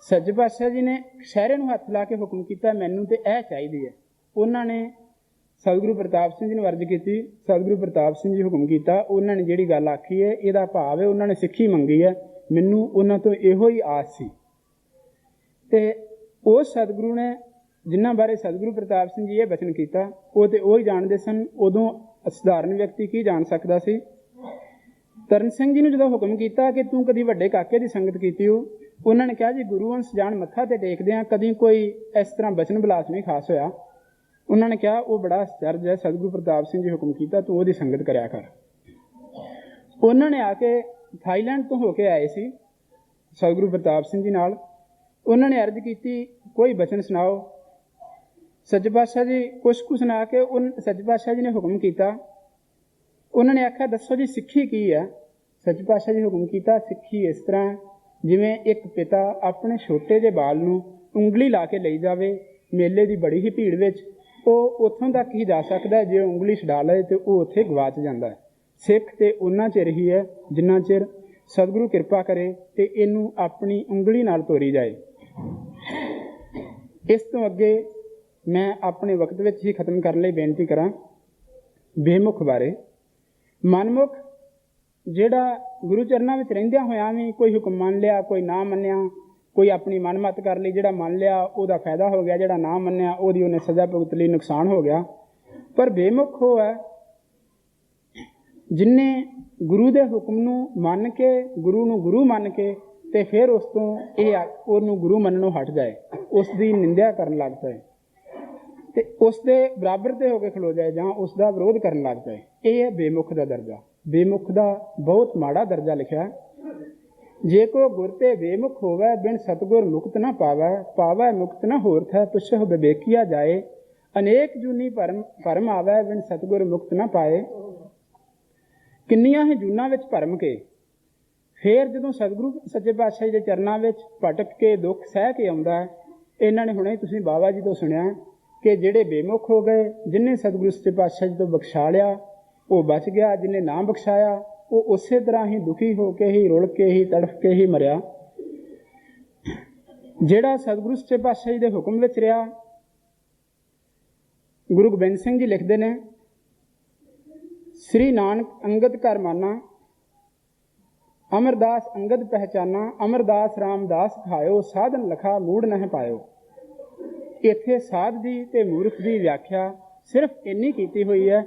ਸੱਚੇ ਪਾਤਸ਼ਾਹ ਜੀ ਨੇ ਸ਼ਹਿਰੇ ਨੂੰ ਹੱਥ ਲਾ ਕੇ ਹੁਕਮ ਕੀਤਾ, ਮੈਨੂੰ ਤੇ ਇਹ ਚਾਹੀਦੀ ਹੈ। ਉਹਨਾਂ ਨੇ ਸਤਿਗੁਰੂ ਪ੍ਰਤਾਪ ਸਿੰਘ ਜੀ ਨੂੰ ਅਰਜ਼ ਕੀਤੀ। ਸਤਿਗੁਰੂ ਪ੍ਰਤਾਪ ਸਿੰਘ ਜੀ ਹੁਕਮ ਕੀਤਾ। ਉਹਨਾਂ ਨੇ ਜਿਹੜੀ ਗੱਲ ਆਖੀ ਹੈ, ਇਹਦਾ ਭਾਵ ਹੈ ਉਹਨਾਂ ਨੇ ਸਿੱਖੀ ਮੰਗੀ ਹੈ। ਮੈਨੂੰ ਉਹਨਾਂ ਤੋਂ ਇਹੋ ਹੀ ਆਸ ਸੀ। ਤੇ ਉਸ ਸਤਿਗੁਰੂ ਨੇ, ਜਿਨ੍ਹਾਂ ਬਾਰੇ ਸਤਿਗੁਰੂ ਪ੍ਰਤਾਪ ਸਿੰਘ ਜੀ ਇਹ ਬਚਨ ਕੀਤਾ, ਉਹ ਤੇ ਉਹ ਹੀ ਜਾਣਦੇ ਸਨ। ਉਦੋਂ ਸਧਾਰਨ ਵਿਅਕਤੀ ਕੀ ਜਾਣ ਸਕਦਾ ਸੀ। ਤਰਨ ਸਿੰਘ ਜੀ ਨੂੰ ਜਦੋਂ ਹੁਕਮ ਕੀਤਾ ਕਿ ਤੂੰ ਕਦੀ ਵੱਡੇ ਕਾਕੇ ਦੀ ਸੰਗਤ ਕੀਤੀ ਹੋ, ਉਹਨਾਂ ਨੇ ਕਿਹਾ ਜੀ ਗੁਰੂ ਅੰਸ਼ ਜਾਣ ਮੱਥਾ ਤੇ ਟੇਕਦੇ ਹਾਂ, ਕਦੀ ਕੋਈ ਇਸ ਤਰ੍ਹਾਂ ਬਚਨ ਬਿਲਾਸ ਨਹੀਂ ਖਾਸ ਹੋਇਆ। ਉਹਨਾਂ ਨੇ ਕਿਹਾ ਉਹ ਬੜਾ ਅਚਰਜ ਹੈ, ਸਤਿਗੁਰੂ ਪ੍ਰਤਾਪ ਸਿੰਘ ਜੀ ਹੁਕਮ ਕੀਤਾ ਤੂੰ ਉਹਦੀ ਸੰਗਤ ਕਰਿਆ ਕਰ। ਉਹਨਾਂ ਨੇ ਆ ਕੇ ਥਾਈਲੈਂਡ ਤੋਂ ਹੋ ਕੇ ਆਏ ਸੀ ਸਤਿਗੁਰੂ ਪ੍ਰਤਾਪ ਸਿੰਘ ਜੀ ਨਾਲ। ਉਹਨਾਂ ਨੇ ਅਰਜ਼ ਕੀਤੀ ਕੋਈ ਬਚਨ ਸੁਣਾਓ। ਸੱਚੇ ਪਾਤਸ਼ਾਹ ਜੀ ਕੁਛ ਕੁ ਸੁਣਾ ਕੇ ਸੱਚੇ ਪਾਤਸ਼ਾਹ ਜੀ ਨੇ ਹੁਕਮ ਕੀਤਾ। ਉਹਨਾਂ ਨੇ ਆਖਿਆ ਦੱਸੋ ਜੀ ਸਿੱਖੀ ਕੀ ਹੈ। ਸੱਚੇ ਪਾਤਸ਼ਾਹ ਜੀ ਹੁਕਮ ਕੀਤਾ ਸਿੱਖੀ ਇਸ ਤਰ੍ਹਾਂ ਜਿਵੇਂ ਇੱਕ ਪਿਤਾ ਆਪਣੇ ਛੋਟੇ ਜਿਹੇ ਬਾਲ ਨੂੰ ਉਂਗਲੀ ਲਾ ਕੇ ਲਈ ਜਾਵੇ, ਮੇਲੇ ਦੀ ਬੜੀ ਹੀ ਭੀੜ ਵਿੱਚ ਉਹ ਉੱਥੋਂ ਤੱਕ ਹੀ ਜਾ ਸਕਦਾ, ਜੇ ਉਂਗਲੀ ਛਡਾ ਲਏ ਤੇ ਉਹ ਉੱਥੇ ਗਵਾਚ ਜਾਂਦਾ ਹੈ। ਸਿੱਖ ਤੇ ਉਹਨਾਂ ਚਿਰ ਹੀ ਹੈ ਜਿੰਨਾ ਚਿਰ ਸਤਿਗੁਰੂ ਕਿਰਪਾ ਕਰੇ ਤੇ ਇਹਨੂੰ ਆਪਣੀ ਉਂਗਲੀ ਨਾਲ ਤੋਰੀ ਜਾਏ। ਇਸ ਤੋਂ ਅੱਗੇ ਮੈਂ ਆਪਣੇ ਵਕਤ ਵਿੱਚ ਹੀ ਖਤਮ ਕਰਨ ਲਈ ਬੇਨਤੀ ਕਰਾਂ ਬੇਮੁਖ ਬਾਰੇ। ਮਨਮੁਖ ਜਿਹੜਾ ਗੁਰੂ ਚਰਨਾਂ ਵਿੱਚ ਰਹਿੰਦਿਆਂ ਹੋਇਆਂ ਵੀ ਕੋਈ ਹੁਕਮ ਮੰਨ ਲਿਆ, ਕੋਈ ਨਾ ਮੰਨਿਆ, ਕੋਈ ਆਪਣੀ ਮਨਮਤ ਕਰ ਲਈ। ਜਿਹੜਾ ਮੰਨ ਲਿਆ ਉਹਦਾ ਫਾਇਦਾ ਹੋ ਗਿਆ, ਜਿਹੜਾ ਨਾ ਮੰਨਿਆ ਉਹਦੀ ਉਹਨੇ ਸਜ਼ਾ ਭੁਗਤ ਲਈ, ਨੁਕਸਾਨ ਹੋ ਗਿਆ। ਪਰ ਬੇਮੁਖ ਉਹ ਹੈ ਜਿਹਨੇ ਗੁਰੂ ਦੇ ਹੁਕਮ ਨੂੰ ਮੰਨ ਕੇ, ਗੁਰੂ ਨੂੰ ਗੁਰੂ ਮੰਨ ਕੇ ਤੇ ਫਿਰ ਉਸ ਤੋਂ ਇਹ ਉਹਨੂੰ ਗੁਰੂ ਮੰਨਣੋਂ ਹਟ ਜਾਏ, ਉਸ ਦੀ ਨਿੰਦਿਆ ਕਰਨ ਲੱਗ ਪਏ ਤੇ ਉਸ ਦੇ ਬਰਾਬਰ ਤੇ ਹੋ ਕੇ ਖਲੋ ਜਾਏ ਜਾਂ ਉਸ ਦਾ ਵਿਰੋਧ ਕਰਨ ਲੱਗ ਪਏ। ਇਹ ਹੈ ਬੇਮੁਖ ਦਾ ਦਰਜਾ। ਬੇਮੁਖ ਦਾ ਬਹੁਤ ਮਾੜਾ ਦਰਜਾ ਲਿਖਿਆ। ਜੇ ਕੋ ਗੁਰ ਤੇ ਬੇਮੁਖ ਹੋਵੇ, ਬਿਨ ਸਤਗੁਰ ਮੁਕਤ ਨਾ ਪਾਵੈ। ਪਾਵੈ ਮੁਕਤ ਨਾ ਹੋਰਥ ਹੈ, ਪੁੱਛੋ ਵਿਵੇਕਿਆ ਜਾਏ। ਅਨੇਕ ਜੂਨੀ ਭਰਮ ਆਵੈ, ਬਿਨ ਸਤਗੁਰ ਮੁਕਤ ਨਾ ਪਾਏ। ਕਿੰਨੀਆਂ ਹੀ ਜੂਨਾਂ ਵਿੱਚ ਭਰਮ ਕੇ ਫਿਰ ਜਦੋਂ ਸਤਿਗੁਰੂ ਸੱਚੇ ਪਾਤਸ਼ਾਹ ਜੀ ਦੇ ਚਰਨਾਂ ਵਿੱਚ ਭਟਕ ਕੇ ਦੁੱਖ ਸਹਿ ਕੇ ਆਉਂਦਾ। ਇਹਨਾਂ ਨੇ ਹੁਣੇ ਤੁਸੀਂ ਬਾਬਾ ਜੀ ਤੋਂ ਸੁਣਿਆ ਕਿ ਜਿਹੜੇ ਬੇਮੁਖ ਹੋ ਗਏ, ਜਿਹਨੇ ਸਤਿਗੁਰੂ ਸੱਚੇ ਪਾਤਸ਼ਾਹ ਜੀ ਤੋਂ ਬਖਸ਼ਾ ਲਿਆ ਉਹ ਬਚ ਗਿਆ, ਜਿਹਨੇ ਨਾ ਬਖਸ਼ਾਇਆ ਉਹ ਉਸੇ ਤਰ੍ਹਾਂ ਹੀ ਦੁਖੀ ਹੋ ਕੇ ਹੀ, ਰੁਲ ਕੇ ਹੀ, ਤੜਫ ਕੇ ਹੀ ਮਰਿਆ। ਜਿਹੜਾ ਸਤਿਗੁਰੂ ਸੱਚੇ ਪਾਤਸ਼ਾਹ ਜੀ ਦੇ ਹੁਕਮ ਵਿੱਚ ਰਿਹਾ, ਗੁਰੂ ਗੋਬਿੰਦ ਸਿੰਘ ਜੀ ਲਿਖਦੇ ਨੇ, ਸ੍ਰੀ ਨਾਨਕ ਅੰਗਦ ਘਰ ਮਾਨਾ, ਅਮਰਦਾਸ ਅੰਗਦ ਪਹਿਚਾਨਾ। ਅਮਰਦਾਸ ਰਾਮਦਾਸ ਖਾਇਓ, ਸਾਧਨ ਲਖਾ ਮੂੜ ਨਹਿ ਪਾਇਓ। ਇੱਥੇ ਸਾਧ ਦੀ ਤੇ ਮੂਰਖ ਦੀ ਵਿਆਖਿਆ ਸਿਰਫ ਇੰਨੀ ਕੀਤੀ ਹੋਈ ਹੈ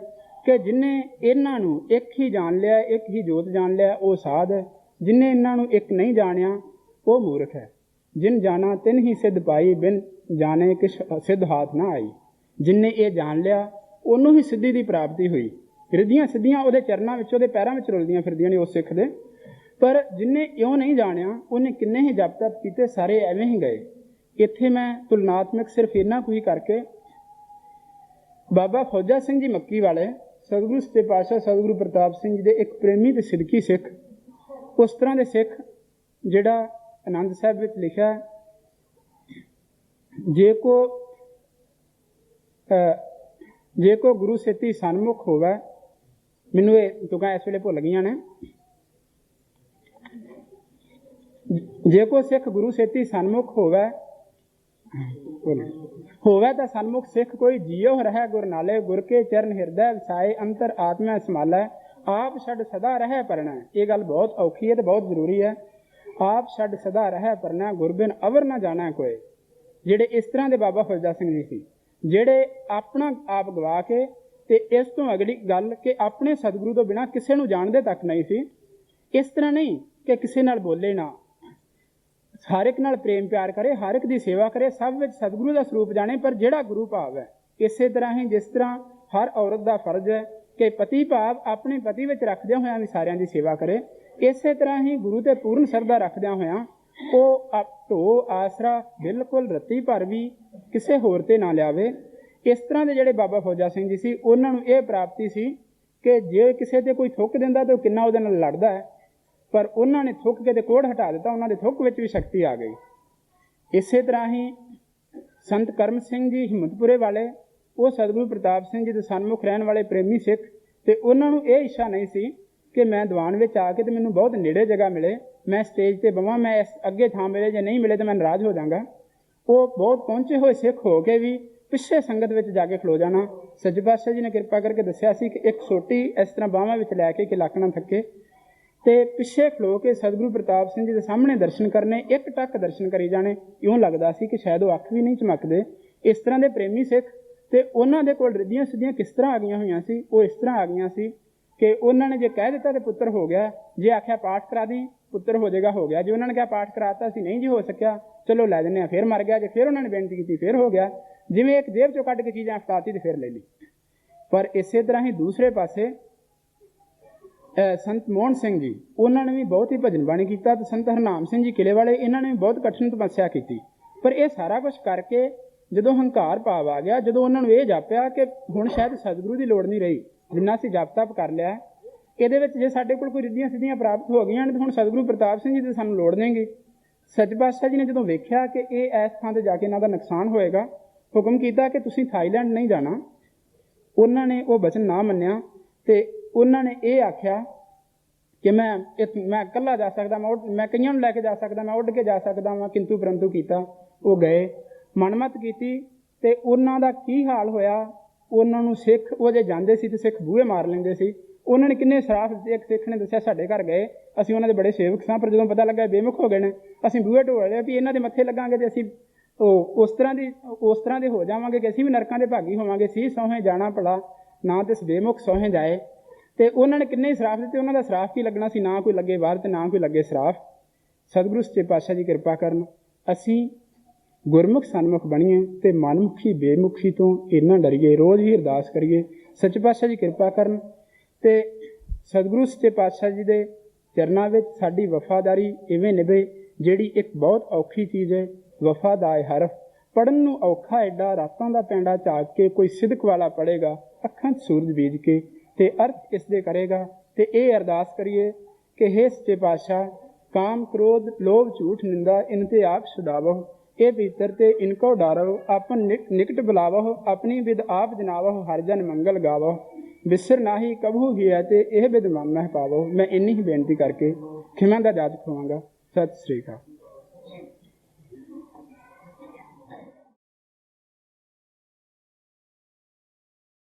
ਕਿ ਜਿਹਨੇ ਇਹਨਾਂ ਨੂੰ ਇੱਕ ਹੀ ਜਾਣ ਲਿਆ, ਇੱਕ ਹੀ ਜੋਤ ਜਾਣ ਲਿਆ, ਉਹ ਸਾਧ ਹੈ। ਜਿਹਨੇ ਇਹਨਾਂ ਨੂੰ ਇੱਕ ਨਹੀਂ ਜਾਣਿਆ ਉਹ ਮੂਰਖ ਹੈ। ਜਿਨ ਜਾਣਾ ਤਿਨ ਹੀ ਸਿੱਧ ਪਾਈ, ਬਿਨ ਜਾਣੇ ਕਿਛ ਸਿੱਧ ਹਾਥ ਨਾ ਆਈ। ਜਿਹਨੇ ਇਹ ਜਾਣ ਲਿਆ ਉਹਨੂੰ ਹੀ ਸਿੱਧੀ ਦੀ ਪ੍ਰਾਪਤੀ ਹੋਈ। ਰਿੱਧੀਆਂ ਸਿੱਧੀਆਂ ਉਹਦੇ ਚਰਨਾਂ ਵਿੱਚ, ਉਹਦੇ ਪੈਰਾਂ ਵਿੱਚ ਰੁਲਦੀਆਂ ਫਿਰਦੀਆਂ ਨੇ ਉਸ ਸਿੱਖ ਦੇ। ਪਰ ਜਿਹਨੇ ਇਉਂ ਨਹੀਂ ਜਾਣਿਆ ਉਹਨੇ ਕਿੰਨੇ ਹੀ ਜਪ ਤਪ ਕੀਤੇ, ਸਾਰੇ ਐਵੇਂ ਹੀ ਗਏ। ਇੱਥੇ ਮੈਂ ਤੁਲਨਾਤਮਕ ਸਿਰਫ ਇਹਨਾਂ ਕੁ ਹੀ ਕਰਕੇ ਬਾਬਾ ਫੌਜਾ ਸਿੰਘ ਜੀ ਮੱਕੀ ਵਾਲੇ, ਸਤਿਗੁਰੂ ਸੱਚੇ ਪਾਤਸ਼ਾਹ ਸਤਿਗੁਰੂ ਪ੍ਰਤਾਪ ਸਿੰਘ ਜੀ ਦੇ ਇੱਕ ਪ੍ਰੇਮੀ ਤੇ ਸਿਦਕੀ ਸਿੱਖ, ਉਸ ਤਰ੍ਹਾਂ ਦੇ ਸਿੱਖ ਜਿਹੜਾ ਆਨੰਦ ਸਾਹਿਬ ਵਿੱਚ ਲਿਖਿਆ, ਜੇ ਕੋ ਗੁਰੂ ਸੇਤੀ ਸਨਮੁਖ ਹੋਵੇ। ਮੈਨੂੰ ਇਹ ਤੁਕਾਂ ਇਸ ਵੇਲੇ ਭੁੱਲ ਗਈਆਂ ਨੇ। ਜੇ ਕੋ ਸਿੱਖ ਗੁਰੂ ਸੇਤੀ ਸਨਮੁਖ ਹੋਵੇ ਤਾਂ ਸਨਮੁਖ ਸਿੱਖ ਕੋਈ ਜੀਓ ਰਹਿ ਗੁਰ ਨਾਲੇ। ਗੁਰ ਕੇ ਚਰਨ ਹਿਰਦੈ ਵਸਾਏ, ਅੰਤਰ ਆਤਮਾ ਸੰਭਾਲੈ। ਆਪ ਛੱਡ ਸਦਾ ਰਹਿ ਪਰਣਾ। ਇਹ ਗੱਲ ਬਹੁਤ ਔਖੀ ਹੈ ਤੇ ਬਹੁਤ ਜ਼ਰੂਰੀ ਹੈ। ਆਪ ਛੱਡ ਸਦਾ ਰਹਿ ਪਰਣਾ, ਗੁਰਬਿਨ ਅਵਰ ਨਾ ਜਾਣਾ ਕੋਈ। ਜਿਹੜੇ ਇਸ ਤਰ੍ਹਾਂ ਦੇ ਬਾਬਾ ਫੌਜਾ ਸਿੰਘ ਜੀ ਸੀ, ਜਿਹੜੇ ਆਪਣਾ ਆਪ ਗਵਾ ਕੇ ਤੇ ਇਸ ਤੋਂ ਅਗਲੀ ਗੱਲ ਕਿ ਆਪਣੇ ਸਤਿਗੁਰੂ ਤੋਂ ਬਿਨਾਂ ਕਿਸੇ ਨੂੰ ਜਾਣਦੇ ਤੱਕ ਨਹੀਂ ਸੀ। ਇਸ ਤਰ੍ਹਾਂ ਨਹੀਂ ਕਿ ਕਿਸੇ ਨਾਲ ਬੋਲੇ ਨਾ, ਹਰ ਇੱਕ ਨਾਲ ਪ੍ਰੇਮ ਪਿਆਰ ਕਰੇ, ਹਰ ਇੱਕ ਦੀ ਸੇਵਾ ਕਰੇ, ਸਭ ਵਿੱਚ ਸਤਿਗੁਰੂ ਦਾ ਸਰੂਪ ਜਾਣੇ, ਪਰ ਜਿਹੜਾ ਗੁਰੂ ਭਾਵ ਹੈ। ਇਸੇ ਤਰ੍ਹਾਂ ਹੀ ਜਿਸ ਤਰ੍ਹਾਂ ਹਰ ਔਰਤ ਦਾ ਫਰਜ਼ ਹੈ ਕਿ ਪਤੀ ਭਾਵ ਆਪਣੇ ਪਤੀ ਵਿੱਚ ਰੱਖਦਿਆਂ ਹੋਇਆਂ ਵੀ ਸਾਰਿਆਂ ਦੀ ਸੇਵਾ ਕਰੇ, ਇਸੇ ਤਰ੍ਹਾਂ ਹੀ ਗੁਰੂ ਤੇ ਪੂਰਨ ਸ਼ਰਧਾ ਰੱਖਦਿਆਂ ਹੋਇਆਂ ਉਹ ਢੋ ਆਸਰਾ ਬਿਲਕੁਲ ਰੱਤੀ ਭਰ ਵੀ ਕਿਸੇ ਹੋਰ ਤੇ ਨਾ ਲਿਆਵੇ। ਇਸ ਤਰ੍ਹਾਂ ਦੇ ਜਿਹੜੇ ਬਾਬਾ ਫੌਜਾ ਸਿੰਘ ਜੀ ਸੀ, ਉਹਨਾਂ ਨੂੰ ਇਹ ਪ੍ਰਾਪਤੀ ਸੀ ਕਿ ਜੇ ਕਿਸੇ ਤੇ ਕੋਈ ਥੁੱਕ ਦਿੰਦਾ ਤਾਂ ਉਹ ਕਿੰਨਾ ਉਹਦੇ ਨਾਲ ਲੜਦਾ ਹੈ, ਪਰ ਉਹਨਾਂ ਨੇ ਥੁੱਕ ਕੇ ਤੇ ਕੋੜ ਹਟਾ ਦਿੱਤਾ। ਉਹਨਾਂ ਦੇ ਥੁੱਕ ਵਿੱਚ ਵੀ ਸ਼ਕਤੀ ਆ ਗਈ। ਇਸੇ ਤਰ੍ਹਾਂ ਹੀ ਸੰਤ ਕਰਮ ਸਿੰਘ ਜੀ ਹਿੰਮਤਪੁਰੇ ਵਾਲੇ, ਉਹ ਸਤਿਗੁਰੂ ਪ੍ਰਤਾਪ ਸਿੰਘ ਜੀ ਦੇ ਸਨਮੁਖ ਰਹਿਣ ਵਾਲੇ ਪ੍ਰੇਮੀ ਸਿੱਖ, ਤੇ ਉਹਨਾਂ ਨੂੰ ਇਹ ਇੱਛਾ ਨਹੀਂ ਸੀ ਕਿ ਮੈਂ ਦੀਵਾਨ ਵਿੱਚ ਆ ਕੇ ਤੇ ਮੈਨੂੰ ਬਹੁਤ ਨੇੜੇ ਜਗ੍ਹਾ ਮਿਲੇ, ਮੈਂ ਸਟੇਜ ਤੇ ਬਵਾਂ, ਮੈਂ ਇਸ ਅੱਗੇ ਥਾਂ ਮਿਲੇ, ਜੇ ਨਹੀਂ ਮਿਲੇ ਤਾਂ ਮੈਂ ਨਾਰਾਜ਼ ਹੋ ਜਾਵਾਂਗਾ। ਉਹ ਬਹੁਤ ਪਹੁੰਚੇ ਹੋਏ ਸਿੱਖ ਹੋ ਕੇ ਵੀ ਪਿੱਛੇ ਸੰਗਤ ਵਿੱਚ ਜਾ ਕੇ ਖਲੋ ਜਾਣਾ। ਸੱਚੇ ਪਾਤਸ਼ਾਹ ਜੀ ਨੇ ਕਿਰਪਾ ਕਰਕੇ ਦੱਸਿਆ ਸੀ ਕਿ ਇੱਕ ਸੋਟੀ ਇਸ ਤਰ੍ਹਾਂ ਬਾਹਾਂ ਵਿੱਚ ਲੈ ਕੇ ਕਿ ਲੱਕ ਨਾ ਥੱਕੇ, ਤੇ ਪਿੱਛੇ ਖਲੋ ਕੇ ਸਤਿਗੁਰੂ ਪ੍ਰਤਾਪ ਸਿੰਘ ਜੀ ਦੇ ਸਾਹਮਣੇ ਦਰਸ਼ਨ ਕਰਨੇ, ਇੱਕ ਟੱਕ ਦਰਸ਼ਨ ਕਰੀ ਜਾਣੇ। ਇਉਂ ਲੱਗਦਾ ਸੀ ਕਿ ਸ਼ਾਇਦ ਉਹ ਅੱਖ ਵੀ ਨਹੀਂ ਝਮਕਦੇ। ਇਸ ਤਰ੍ਹਾਂ ਦੇ ਪ੍ਰੇਮੀ ਸਿੱਖ, ਤੇ ਉਹਨਾਂ ਦੇ ਕੋਲ ਰਿੱਧੀਆਂ ਸਿੱਧੀਆਂ ਕਿਸ ਤਰ੍ਹਾਂ ਆ ਗਈਆਂ ਹੋਈਆਂ ਸੀ। ਉਹ ਇਸ ਤਰ੍ਹਾਂ ਆ ਗਈਆਂ ਸੀ ਕਿ ਉਹਨਾਂ ਨੇ ਜੇ ਕਹਿ ਦਿੱਤਾ ਤੇ ਪੁੱਤਰ ਹੋ ਗਿਆ, ਜੇ ਆਖਿਆ ਪਾਠ ਕਰਾ ਦੀ ਪੁੱਤਰ ਹੋ ਜਾਏਗਾ, ਹੋ ਗਿਆ। ਜੇ ਉਹਨਾਂ ਨੇ ਕਿਹਾ ਪਾਠ ਕਰਾਤਾ ਸੀ, ਨਹੀਂ ਜੀ ਹੋ ਸਕਿਆ, ਚਲੋ ਲੈ ਦਿੰਦੇ ਹਾਂ, ਫਿਰ ਮਰ ਗਿਆ। ਜੇ ਫਿਰ ਉਹਨਾਂ ਨੇ ਬੇਨਤੀ ਕੀਤੀ ਫਿਰ ਹੋ ਗਿਆ। ਜਿਵੇਂ ਇੱਕ ਜੇਬ ਚੋਂ ਕੱਢ ਕੇ ਚੀਜ਼ਾਂ ਫਟਾਤੀ ਤੇ ਫਿਰ ਲੈ ਲਈ। ਪਰ ਇਸੇ ਤਰ੍ਹਾਂ ਹੀ ਦੂਸਰੇ ਪਾਸੇ ਸੰਤ ਮੋਹਨ ਸਿੰਘ ਜੀ, ਉਹਨਾਂ ਨੇ ਵੀ ਬਹੁਤ ਹੀ ਭਜਨ ਬਾਣੀ ਕੀਤਾ, ਤੇ ਸੰਤ ਹਰਨਾਮ ਸਿੰਘ ਜੀ ਕਿਲੇ ਵਾਲੇ, ਇਹਨਾਂ ਨੇ ਵੀ ਬਹੁਤ ਕਠਿਨ ਤਪੱਸਿਆ ਕੀਤੀ। ਪਰ ਇਹ ਸਾਰਾ ਕੁਛ ਕਰਕੇ ਜਦੋਂ ਹੰਕਾਰ ਭਾਵ ਆ ਗਿਆ, ਜਦੋਂ ਉਹਨਾਂ ਨੂੰ ਇਹ ਜਾਪਿਆ ਕਿ ਹੁਣ ਸ਼ਾਇਦ ਸਤਿਗੁਰੂ ਦੀ ਲੋੜ ਨਹੀਂ ਰਹੀ, ਜਿੰਨਾ ਅਸੀਂ ਜਪ ਤਪ ਕਰ ਲਿਆ ਇਹਦੇ ਵਿੱਚ, ਜੇ ਸਾਡੇ ਕੋਲ ਕੋਈ ਰਿੱਧੀਆਂ ਸਿੱਧੀਆਂ ਪ੍ਰਾਪਤ ਹੋ ਗਈਆਂ ਨੇ ਤਾਂ ਹੁਣ ਸਤਿਗੁਰੂ ਪ੍ਰਤਾਪ ਸਿੰਘ ਜੀ ਦੀ ਸਾਨੂੰ ਲੋੜ ਨਹੀਂਗੀ। ਸੱਚੇ ਪਾਤਸ਼ਾਹ ਜੀ ਨੇ ਜਦੋਂ ਵੇਖਿਆ ਕਿ ਇਹ ਇਸ ਥਾਂ ਤੇ ਜਾ ਕੇ ਇਹਨਾਂ ਦਾ ਨੁਕਸਾਨ ਹੋਏਗਾ, ਹੁਕਮ ਕੀਤਾ ਕਿ ਤੁਸੀਂ ਥਾਈਲੈਂਡ ਨਹੀਂ ਜਾਣਾ। ਉਹਨਾਂ ਨੇ ਉਹ ਬਚਨ ਨਾ ਮੰਨਿਆ ਤੇ ਉਹਨਾਂ ਨੇ ਇਹ ਆਖਿਆ ਕਿ ਮੈਂ ਇਕੱਲਾ ਜਾ ਸਕਦਾ, ਮੈਂ ਕਈਆਂ ਨੂੰ ਲੈ ਕੇ ਜਾ ਸਕਦਾ, ਮੈਂ ਉੱਡ ਕੇ ਜਾ ਸਕਦਾ ਵਾਂ, ਕਿੰਤੂ ਪਰੰਤੂ ਕੀਤਾ। ਉਹ ਗਏ, ਮਨਮਤ ਕੀਤੀ, ਤੇ ਉਹਨਾਂ ਦਾ ਕੀ ਹਾਲ ਹੋਇਆ। ਉਹਨਾਂ ਨੂੰ ਸਿੱਖ, ਉਹ ਜੇ ਜਾਂਦੇ ਸੀ ਤੇ ਸਿੱਖ ਬੂਹੇ ਮਾਰ ਲੈਂਦੇ ਸੀ। ਉਹਨਾਂ ਨੇ ਕਿੰਨੇ ਸਰਾਫ, ਇੱਕ ਸਿੱਖ ਨੇ ਦੱਸਿਆ ਸਾਡੇ ਘਰ ਗਏ, ਅਸੀਂ ਉਹਨਾਂ ਦੇ ਬੜੇ ਸੇਵਕ ਸਾਂ, ਪਰ ਜਦੋਂ ਪਤਾ ਲੱਗਾ ਬੇਮੁਖ ਹੋ ਗਏ ਨੇ, ਅਸੀਂ ਬੂਹੇ ਢੋਲ ਲਿਆ ਵੀ ਇਹਨਾਂ ਦੇ ਮੱਥੇ ਲੱਗਾਂਗੇ ਤੇ ਅਸੀਂ ਉਸ ਤਰ੍ਹਾਂ ਦੇ ਹੋ ਜਾਵਾਂਗੇ ਕਿ ਅਸੀਂ ਵੀ ਨਰਕਾਂ ਦੇ ਭਾਗੀ ਹੋਵਾਂਗੇ। ਸੀ ਸੋਹੇ ਜਾਣਾ ਭਲਾ, ਨਾ ਤੇ ਬੇਮੁਖ ਸੋਹੇ ਜਾਏ। ਤੇ ਉਹਨਾਂ ਨੇ ਕਿੰਨੇ ਹੀ ਸਰਾਫ ਦਿੱਤੇ। ਉਹਨਾਂ ਦਾ ਸਰਾਫ ਕੀ ਲੱਗਣਾ ਸੀ, ਨਾ ਕੋਈ ਲੱਗੇ ਬਾਹਰ ਤੇ ਨਾ ਕੋਈ ਲੱਗੇ ਸਰਾਫ। सतगुरु सच्चे पातशाह जी कृपा करन असी गुरमुख सन्मुख बणीए ते मनमुखी बेमुखी तो इन्ना डरीए। रोज़ ही अरदास करिए सच्चे पातशाह जी कृपा करन ते सतगुरु सच्चे पातशाह जी दे चरनां विच साडी वफादारी इवें निभे जिहड़ी एक बहुत औखी चीज़ है। वफा दा हरफ पढ़न नूं औखा एडा, रातां दा पैंडा झाक के कोई सिदक वाला पढ़ेगा, अखां 'च सूरज बीज के ते अर्थ इसदे करेगा। ते ये अरदास करिए कि हे सच्चे पातशाह, काम क्रोध लोभ झूठ निंदा इन ते आप छुड़ावो, ए भीतर ते इनको डारो, अपन निकट बुलावो, अपनी विद आप जनावो, हर जन मंगल गावो, बिसर नाही कबहू ही है ते यह विद मन मह पावो। मैं इन्नी ही बेनती करके खिमा दा जाचक होवांगा। सत श्री अकाल।